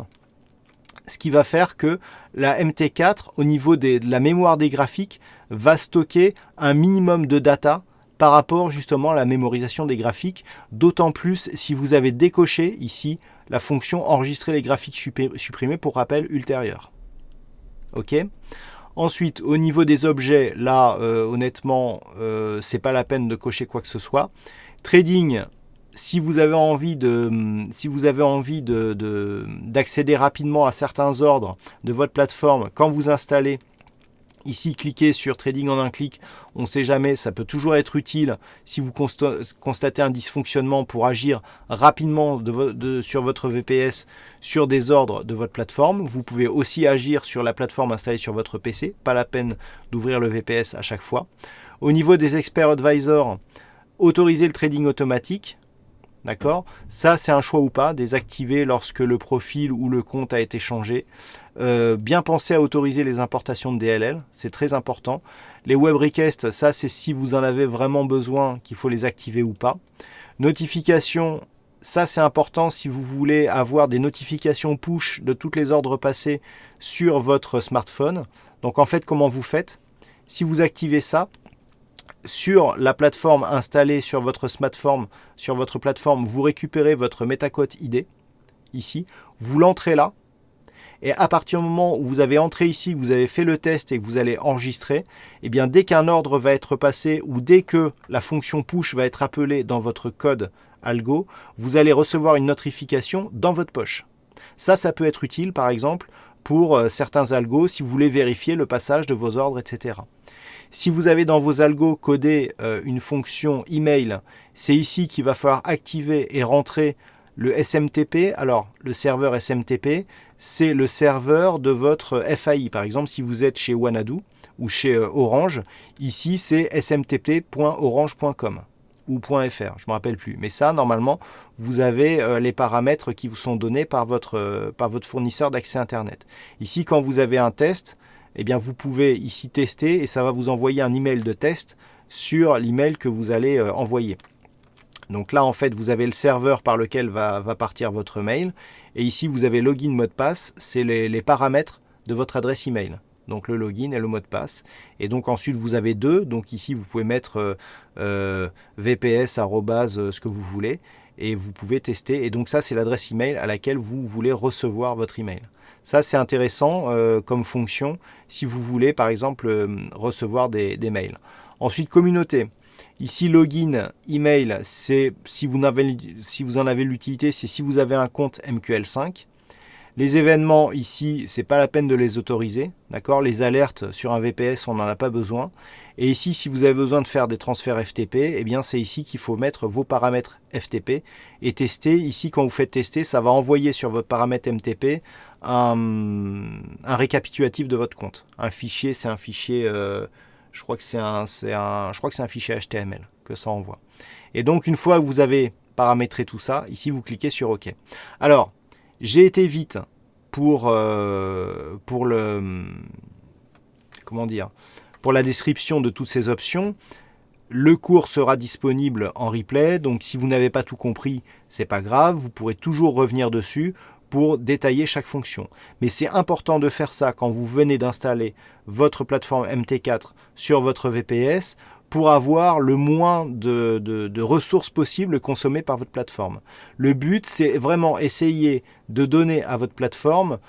Ce qui va faire que la MT4, au niveau de la mémoire des graphiques, va stocker un minimum de data par rapport justement à la mémorisation des graphiques, d'autant plus si vous avez décoché ici la fonction enregistrer les graphiques supprimés pour rappel ultérieur. Ok. Ensuite, au niveau des objets, là, honnêtement, c'est pas la peine de cocher quoi que ce soit. Trading, si vous avez envie d'accéder rapidement à certains ordres de votre plateforme, quand vous installez, ici, cliquez sur Trading en un clic. On ne sait jamais, ça peut toujours être utile si vous constatez un dysfonctionnement pour agir rapidement sur votre VPS sur des ordres de votre plateforme. Vous pouvez aussi agir sur la plateforme installée sur votre PC. Pas la peine d'ouvrir le VPS à chaque fois. Au niveau des experts advisors, autoriser le trading automatique. D'accord? Ça, c'est un choix ou pas, désactiver lorsque le profil ou le compte a été changé. Bien penser à autoriser les importations de DLL, c'est très important. Les web requests, ça c'est si vous en avez vraiment besoin, qu'il faut les activer ou pas. Notifications, ça c'est important si vous voulez avoir des notifications push de toutes les ordres passés sur votre smartphone. Donc en fait, comment vous faites? Si vous activez ça, sur la plateforme installée sur votre smartphone, sur votre plateforme, vous récupérez votre MetaQuote ID, ici, vous l'entrez là, et à partir du moment où vous avez entré ici, que vous avez fait le test et que vous allez enregistrer, et bien dès qu'un ordre va être passé ou dès que la fonction push va être appelée dans votre code algo, vous allez recevoir une notification dans votre poche. Ça peut être utile par exemple pour certains algos si vous voulez vérifier le passage de vos ordres, etc. Si vous avez dans vos algos codé une fonction email, c'est ici qu'il va falloir activer et rentrer le SMTP. Alors, le serveur SMTP, c'est le serveur de votre FAI. Par exemple, si vous êtes chez Wanadoo ou chez Orange, ici, c'est smtp.orange.com ou .fr, je ne me rappelle plus. Mais ça, normalement, vous avez les paramètres qui vous sont donnés par votre fournisseur d'accès Internet. Ici, quand vous avez un test, eh bien, vous pouvez ici tester et ça va vous envoyer un email de test sur l'email que vous allez envoyer. Donc là, en fait, vous avez le serveur par lequel va partir votre mail. Et ici, vous avez login, mot de passe. C'est les paramètres de votre adresse email. Donc le login et le mot de passe. Et donc ensuite, vous avez deux. Donc ici, vous pouvez mettre vps, ce que vous voulez. Et vous pouvez tester. Et donc ça, c'est l'adresse email à laquelle vous voulez recevoir votre email. Ça, c'est intéressant comme fonction si vous voulez, par exemple, recevoir des mails. Ensuite, communauté. Ici, login, email, c'est si vous en avez l'utilité, c'est si vous avez un compte MQL5. Les événements ici, c'est pas la peine de les autoriser, d'accord? Les alertes sur un VPS, on n'en a pas besoin. Et ici, si vous avez besoin de faire des transferts FTP, eh bien c'est ici qu'il faut mettre vos paramètres FTP et tester. Ici, quand vous faites tester, ça va envoyer sur votre paramètre MTP un récapitulatif de votre compte. Un fichier, c'est un fichier, je crois que c'est un fichier HTML que ça envoie. Et donc, une fois que vous avez paramétrer tout ça. Ici, vous cliquez sur OK. Alors, j'ai été vite pour la description de toutes ces options. Le cours sera disponible en replay, donc si vous n'avez pas tout compris, c'est pas grave, vous pourrez toujours revenir dessus pour détailler chaque fonction. Mais c'est important de faire ça quand vous venez d'installer votre plateforme MT4 sur votre VPS pour avoir le moins de ressources possibles consommées par votre plateforme. Le but, c'est vraiment essayer de donner à votre plateforme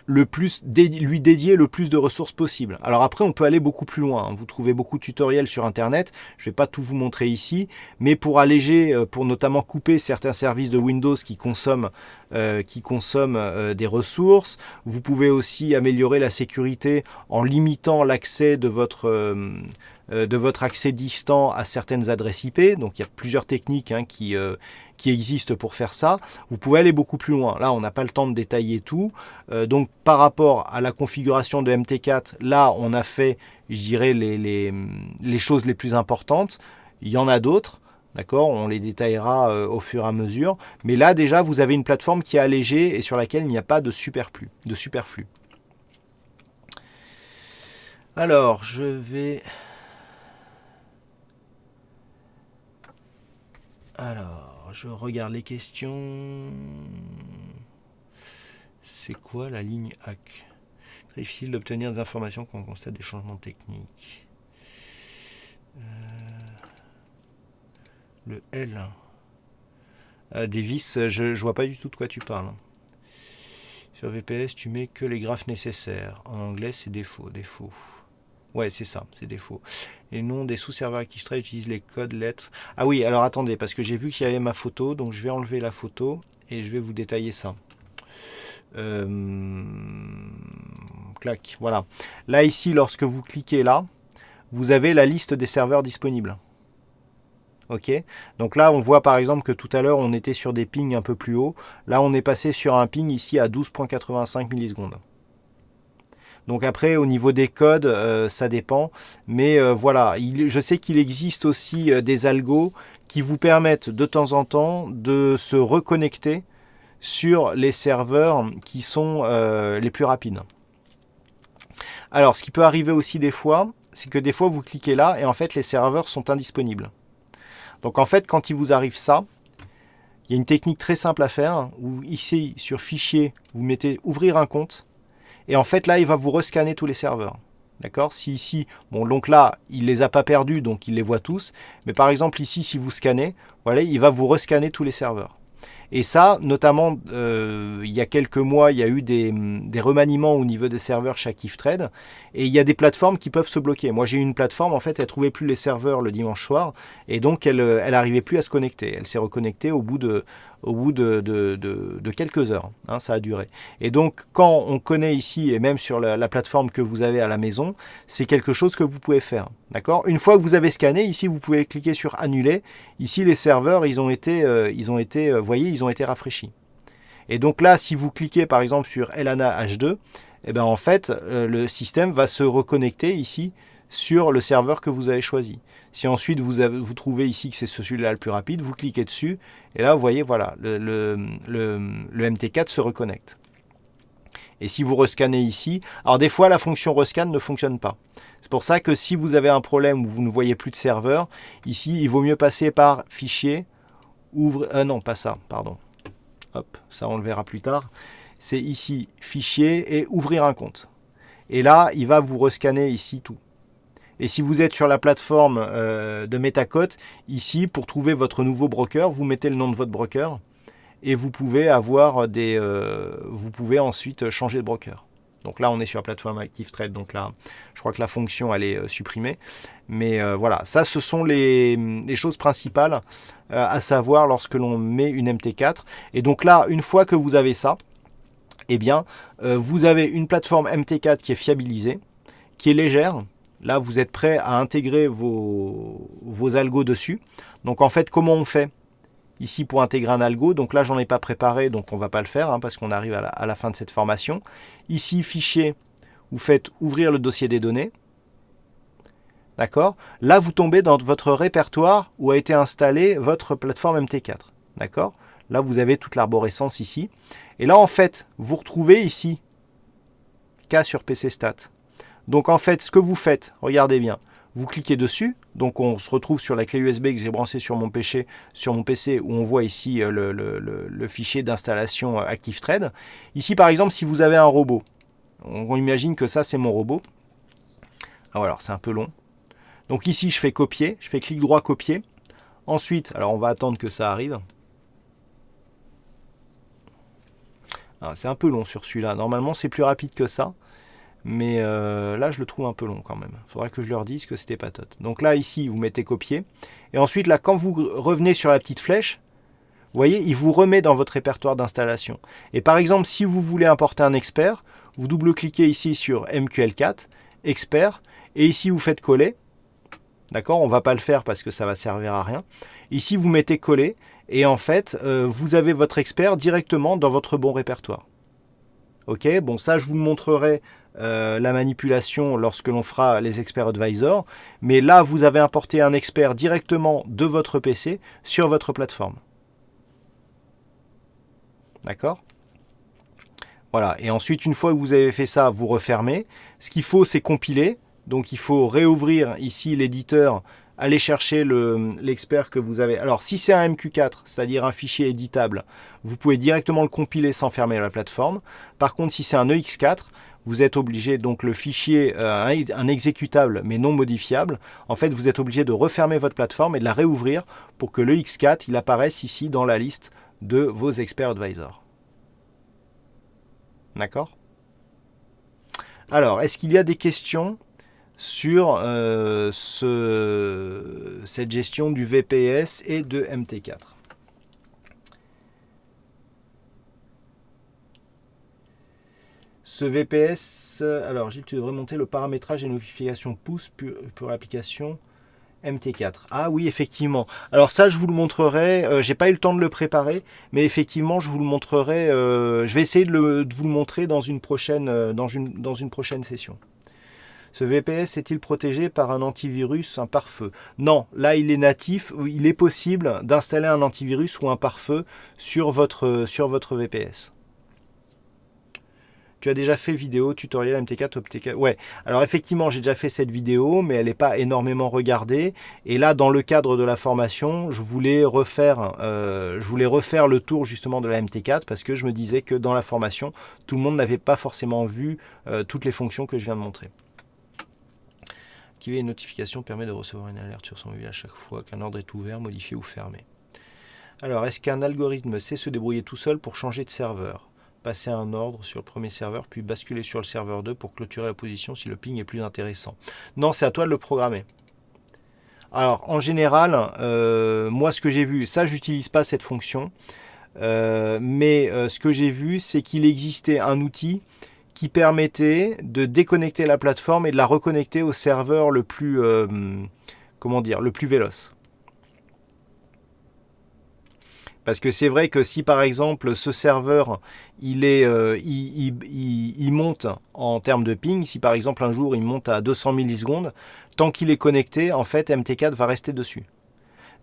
lui dédier le plus de ressources possible. Alors après, on peut aller beaucoup plus loin. Vous trouvez beaucoup de tutoriels sur Internet. Je ne vais pas tout vous montrer ici, mais pour alléger, pour notamment couper certains services de Windows qui consomment des ressources. Vous pouvez aussi améliorer la sécurité en limitant l'accès de votre accès distant à certaines adresses IP. Donc il y a plusieurs techniques qui existent pour faire ça. Vous pouvez aller beaucoup plus loin. Là, on n'a pas le temps de détailler tout. Donc par rapport à la configuration de MT4, là, on a fait, je dirais, les choses les plus importantes. Il y en a d'autres. D'accord, on les détaillera au fur et à mesure. Mais là, déjà, vous avez une plateforme qui est allégée et sur laquelle il n'y a pas de superflu. Alors, je regarde les questions. C'est quoi la ligne hack? Très difficile d'obtenir des informations quand on constate des changements techniques. Le L. Des vis, je vois pas du tout de quoi tu parles. Sur VPS, tu mets que les graphes nécessaires. En anglais, c'est défaut. Ouais, c'est ça, c'est défaut. Les noms des sous-serveurs qui je traite utilisent les codes lettres. Ah oui, alors attendez, parce que j'ai vu qu'il y avait ma photo, donc je vais enlever la photo et je vais vous détailler ça. Clac, voilà. Là, ici, lorsque vous cliquez là, vous avez la liste des serveurs disponibles. Ok, donc là on voit par exemple que tout à l'heure on était sur des pings un peu plus hauts. Là on est passé sur un ping ici à 12,85 millisecondes. Donc après au niveau des codes ça dépend. Mais voilà, je sais qu'il existe aussi des algos qui vous permettent de temps en temps de se reconnecter sur les serveurs qui sont les plus rapides. Alors ce qui peut arriver aussi des fois, c'est que des fois vous cliquez là et en fait les serveurs sont indisponibles. Donc en fait, quand il vous arrive ça, il y a une technique très simple à faire, où ici, sur Fichier, vous mettez Ouvrir un compte, et en fait là, il va vous rescanner tous les serveurs. D'accord? Si ici, bon donc là, il les a pas perdus, donc il les voit tous, mais par exemple ici, si vous scannez, voilà, il va vous rescanner tous les serveurs. Et ça, notamment, il y a quelques mois, il y a eu des remaniements au niveau des serveurs chez ActiveTrade. Et il y a des plateformes qui peuvent se bloquer. Moi, j'ai eu une plateforme, en fait, elle ne trouvait plus les serveurs le dimanche soir. Et donc, elle n'arrivait plus à se connecter. Elle s'est reconnectée au bout de quelques heures. Hein, ça a duré. Et donc, quand on connaît ici, et même sur la plateforme que vous avez à la maison, c'est quelque chose que vous pouvez faire. D'accord? Une fois que vous avez scanné, ici, vous pouvez cliquer sur Annuler. Ici, les serveurs, ils ont été rafraîchis. Et donc là, si vous cliquez par exemple sur Elana H2, eh ben en fait, le système va se reconnecter ici sur le serveur que vous avez choisi. Si ensuite vous trouvez ici que c'est celui-là le plus rapide, vous cliquez dessus et là, vous voyez, voilà, le MT4 se reconnecte. Et si vous rescannez ici, alors des fois la fonction rescan ne fonctionne pas. C'est pour ça que si vous avez un problème où vous ne voyez plus de serveur, ici il vaut mieux passer par Fichier, non pas ça, pardon. Hop, ça on le verra plus tard. C'est ici Fichier et Ouvrir un compte. Et là, il va vous rescanner ici tout. Et si vous êtes sur la plateforme de Metacote, ici pour trouver votre nouveau broker, vous mettez le nom de votre broker et vous pouvez ensuite changer de broker. Donc là, on est sur la plateforme ActiveTrade. Donc là, je crois que la fonction, elle est supprimée. Mais voilà, ça, ce sont les choses principales à savoir lorsque l'on met une MT4. Et donc là, une fois que vous avez ça, eh bien, vous avez une plateforme MT4 qui est fiabilisée, qui est légère. Là, vous êtes prêt à intégrer vos algos dessus. Donc en fait, comment on fait ici pour intégrer un algo? Donc là, j'en ai pas préparé, donc on va pas le faire parce qu'on arrive à la fin de cette formation. Ici, fichier, vous faites ouvrir le dossier des données. D'accord? Là, vous tombez dans votre répertoire où a été installée votre plateforme MT4. D'accord? Là, vous avez toute l'arborescence ici. Et là, en fait, vous retrouvez ici K sur PC Stat. Donc, en fait, ce que vous faites, regardez bien, vous cliquez dessus. Donc, on se retrouve sur la clé USB que j'ai branchée sur mon PC, où on voit ici le fichier d'installation ActiveTrade. Ici, par exemple, si vous avez un robot, on imagine que ça, c'est mon robot. Ah, alors, c'est un peu long. Donc ici, je fais copier, je fais clic droit copier. Ensuite, alors on va attendre que ça arrive. C'est un peu long sur celui-là. Normalement, c'est plus rapide que ça. Mais là, je le trouve un peu long quand même. Il faudrait que je leur dise que c'était pas tot. Donc là, ici, vous mettez copier. Et ensuite, là, quand vous revenez sur la petite flèche, vous voyez, il vous remet dans votre répertoire d'installation. Et par exemple, si vous voulez importer un expert, vous double-cliquez ici sur MQL4, expert, et ici, vous faites coller. D'accord, on ne va pas le faire parce que ça va servir à rien. Ici, vous mettez coller et en fait, vous avez votre expert directement dans votre bon répertoire. Ok, bon, ça, je vous montrerai la manipulation lorsque l'on fera les experts advisors. Mais là, vous avez importé un expert directement de votre PC sur votre plateforme. D'accord ? Voilà, et ensuite, une fois que vous avez fait ça, vous refermez. Ce qu'il faut, c'est compiler. Donc il faut réouvrir ici l'éditeur, aller chercher l'expert que vous avez. Alors si c'est un MQ4, c'est-à-dire un fichier éditable, vous pouvez directement le compiler sans fermer la plateforme. Par contre, si c'est un EX4, vous êtes obligé, donc le fichier, un exécutable mais non modifiable, en fait vous êtes obligé de refermer votre plateforme et de la réouvrir pour que le X4 il apparaisse ici dans la liste de vos experts advisors. D'accord ? Alors, est-ce qu'il y a des questions sur cette gestion du VPS et de MT4. Ce VPS, alors Gilles, tu devrais monter le paramétrage et notification pouce pour l'application MT4. Ah oui, effectivement. Alors ça, je vous le montrerai. J'ai pas eu le temps de le préparer, mais effectivement, je vous le montrerai. Je vais essayer de vous le montrer dans une prochaine session. Ce VPS est-il protégé par un antivirus, un pare-feu? Non, là il est natif, il est possible d'installer un antivirus ou un pare-feu sur votre VPS. Tu as déjà fait vidéo, tutoriel MT4, OpT4. Ouais, alors effectivement, j'ai déjà fait cette vidéo, mais elle n'est pas énormément regardée. Et là, dans le cadre de la formation, je voulais refaire le tour justement de la MT4 parce que je me disais que dans la formation, tout le monde n'avait pas forcément vu toutes les fonctions que je viens de montrer. Activer une notification permet de recevoir une alerte sur son mobile à chaque fois qu'un ordre est ouvert, modifié ou fermé. Alors, est-ce qu'un algorithme sait se débrouiller tout seul pour changer de serveur? Passer un ordre sur le premier serveur, puis basculer sur le serveur 2 pour clôturer la position si le ping est plus intéressant? Non, c'est à toi de le programmer. Alors, en général, moi, ce que j'ai vu, ça, j'utilise pas cette fonction, mais ce que j'ai vu, c'est qu'il existait un outil qui permettait de déconnecter la plateforme et de la reconnecter au serveur le plus, le plus véloce. Parce que c'est vrai que si par exemple ce serveur il monte en termes de ping, si par exemple un jour il monte à 200 millisecondes, tant qu'il est connecté, en fait MT4 va rester dessus.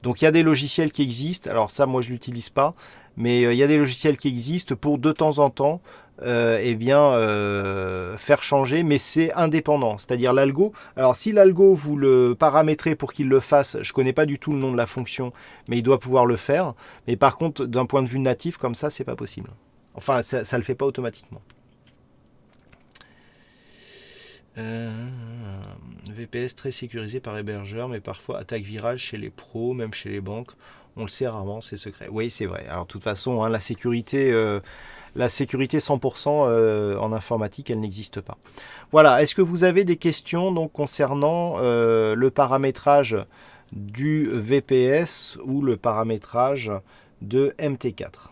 Donc il y a des logiciels qui existent, alors ça moi je l'utilise pas, mais il y a des logiciels qui existent pour de temps en temps faire changer, mais c'est indépendant, c'est-à-dire l'algo. Alors si l'algo vous le paramétrez pour qu'il le fasse, je connais pas du tout le nom de la fonction, mais il doit pouvoir le faire. Mais par contre, d'un point de vue natif, comme ça, c'est pas possible. Enfin, ça le fait pas automatiquement. VPS très sécurisé par hébergeur, mais parfois attaque virale chez les pros, même chez les banques. On le sait rarement, c'est secret. Oui, c'est vrai. Alors, de toute façon, hein, la sécurité la sécurité 100% en informatique, elle n'existe pas. Voilà, est-ce que vous avez des questions donc, concernant le paramétrage du VPS ou le paramétrage de MT4?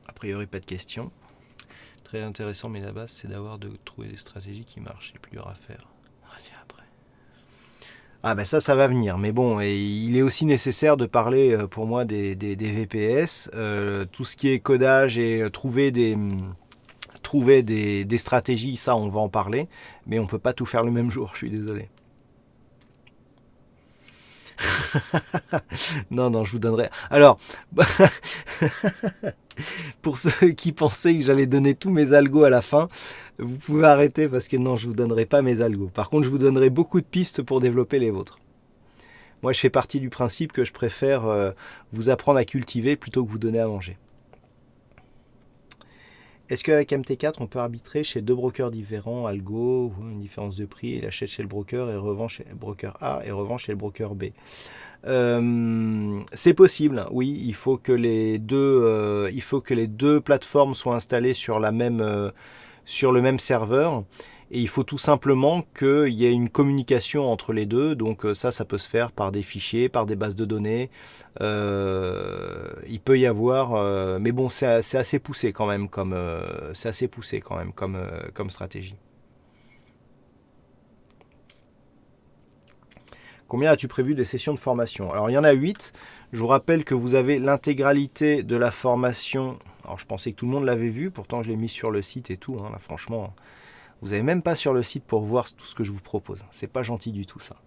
A priori, pas de questions. Très intéressant, mais la base, c'est de trouver des stratégies qui marchent. C'est plus dur à faire. Après. Ah ben ça va venir. Mais bon, et il est aussi nécessaire de parler pour moi des VPS. Tout ce qui est codage et trouver des stratégies, ça on va en parler. Mais on peut pas tout faire le même jour, je suis désolé. Non, je vous donnerai. Alors, pour ceux qui pensaient que j'allais donner tous mes algos à la fin, vous pouvez arrêter parce que non, je vous donnerai pas mes algos. Par contre, je vous donnerai beaucoup de pistes pour développer les vôtres. Moi, je fais partie du principe que je préfère vous apprendre à cultiver plutôt que vous donner à manger. Est-ce qu'avec MT4, on peut arbitrer chez deux brokers différents, algo, ou une différence de prix, il achète chez le broker et revend chez le broker A et revend chez le broker B? C'est possible, oui. Il faut que les deux plateformes soient installées sur le même serveur. Et il faut tout simplement qu'il y ait une communication entre les deux. Donc ça peut se faire par des fichiers, par des bases de données. Il peut y avoir, mais bon, c'est assez poussé quand même comme stratégie. Combien as-tu prévu de sessions de formation? Alors il y en a 8. Je vous rappelle que vous avez l'intégralité de la formation. Alors je pensais que tout le monde l'avait vu, pourtant je l'ai mis sur le site et tout. Là, franchement, vous n'avez même pas sur le site pour voir tout ce que je vous propose. C'est pas gentil du tout ça.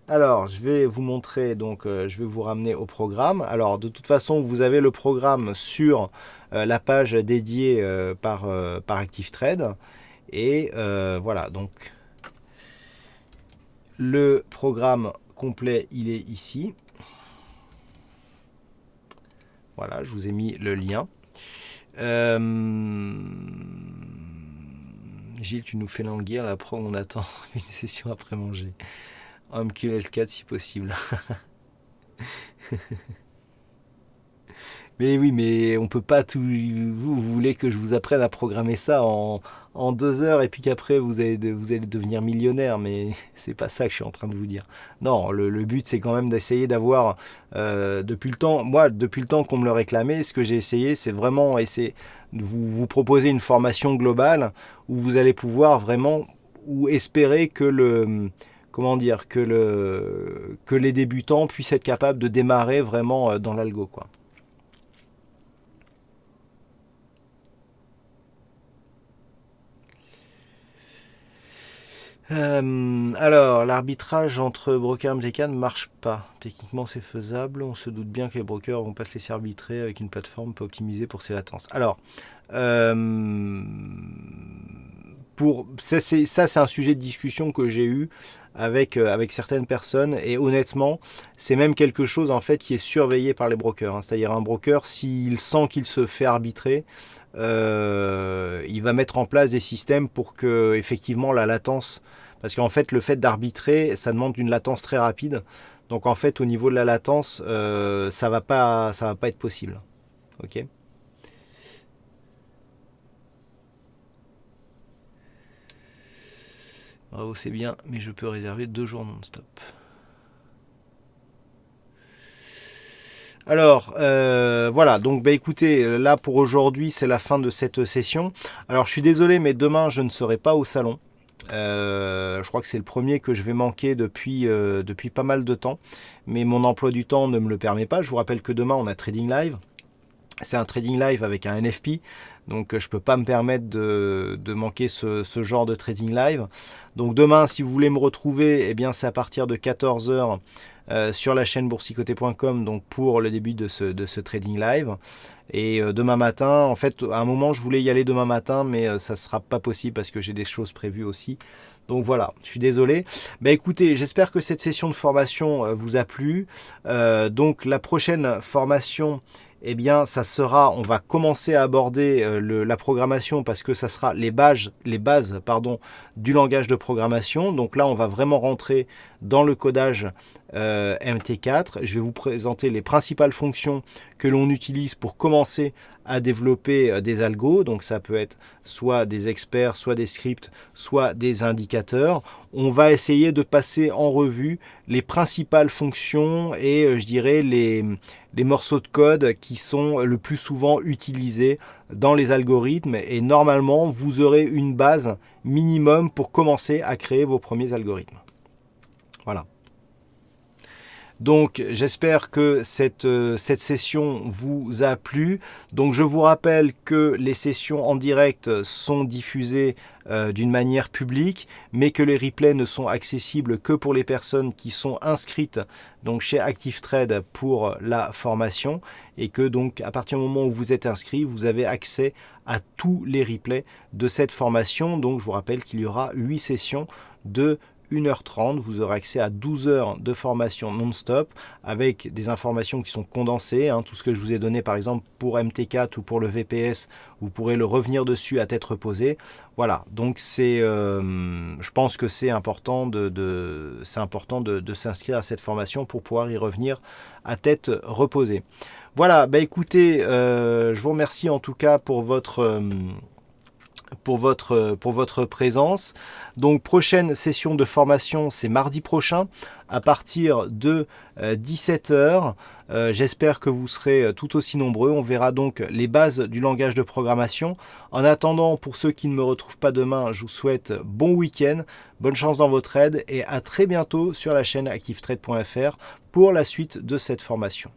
Alors je vais vous montrer, donc je vais vous ramener au programme. Alors de toute façon, vous avez le programme sur la page dédiée par ActiveTrade. Et voilà, donc le programme complet, il est ici. Voilà, je vous ai mis le lien. Gilles, tu nous fais languir, là, on attend une session après manger. MQL4 si possible. Mais oui, mais on peut pas tout. Vous voulez que je vous apprenne à programmer ça en 2 heures et puis qu'après vous allez devenir millionnaire, mais c'est pas ça que je suis en train de vous dire. Non, le but c'est quand même d'essayer d'avoir depuis le temps qu'on me le réclamait, ce que j'ai essayé, c'est vraiment essayer de vous proposer une formation globale où vous allez pouvoir vraiment ou espérer que que les débutants puissent être capables de démarrer vraiment dans l'algo, quoi. Alors, l'arbitrage entre broker et MT4 ne marche pas. Techniquement, c'est faisable. On se doute bien que les brokers vont pas se laisser arbitrer avec une plateforme pas optimisée pour ses latences. Alors, ça, c'est un sujet de discussion que j'ai eu avec certaines personnes. Et honnêtement, c'est même quelque chose en fait qui est surveillé par les brokers. Hein. C'est-à-dire un broker, s'il sent qu'il se fait arbitrer, il va mettre en place des systèmes pour que effectivement la latence, parce qu'en fait le fait d'arbitrer, ça demande une latence très rapide. Donc en fait au niveau de la latence, ça va pas être possible. Ok. Bravo, c'est bien, mais je peux réserver 2 jours non-stop. Alors, voilà, donc bah, écoutez, là pour aujourd'hui, c'est la fin de cette session. Alors, je suis désolé, mais demain, je ne serai pas au salon. Je crois que c'est le premier que je vais manquer depuis pas mal de temps. Mais mon emploi du temps ne me le permet pas. Je vous rappelle que demain, on a Trading Live. C'est un Trading Live avec un NFP. Donc, je ne peux pas me permettre de manquer ce genre de Trading Live. Donc, demain, si vous voulez me retrouver, eh bien, c'est à partir de 14h. Sur la chaîne boursicoté.com, donc pour le début de ce trading live. Et demain matin, en fait, à un moment, je voulais y aller demain matin, mais ça ne sera pas possible parce que j'ai des choses prévues aussi. Donc voilà, je suis désolé. Bah écoutez, j'espère que cette session de formation vous a plu. Donc la prochaine formation, eh bien, on va commencer à aborder la programmation parce que ça sera les bases du langage de programmation. Donc là, on va vraiment rentrer dans le codage MT4. Je vais vous présenter les principales fonctions que l'on utilise pour commencer à développer des algos. Donc ça peut être soit des experts, soit des scripts, soit des indicateurs. On va essayer de passer en revue les principales fonctions et je dirais les morceaux de code qui sont le plus souvent utilisés dans les algorithmes. Et normalement, vous aurez une base minimum pour commencer à créer vos premiers algorithmes. Voilà. Donc j'espère que cette session vous a plu. Donc je vous rappelle que les sessions en direct sont diffusées d'une manière publique, mais que les replays ne sont accessibles que pour les personnes qui sont inscrites donc chez ActiveTrade pour la formation, et que donc à partir du moment où vous êtes inscrit, vous avez accès à tous les replays de cette formation. Donc je vous rappelle qu'il y aura 8 sessions de 1h30, vous aurez accès à 12 heures de formation non-stop avec des informations qui sont condensées. Tout ce que je vous ai donné par exemple pour MT4 ou pour le VPS, vous pourrez le revenir dessus à tête reposée. Voilà, donc je pense que c'est important de s'inscrire à cette formation pour pouvoir y revenir à tête reposée. Voilà, écoutez, je vous remercie en tout cas pour votre présence. Donc prochaine session de formation, c'est mardi prochain à partir de 17h. J'espère que vous serez tout aussi nombreux. On verra donc les bases du langage de programmation. En attendant, pour ceux qui ne me retrouvent pas demain, je vous souhaite bon week-end, bonne chance dans votre trade et à très bientôt sur la chaîne activetrade.fr pour la suite de cette formation.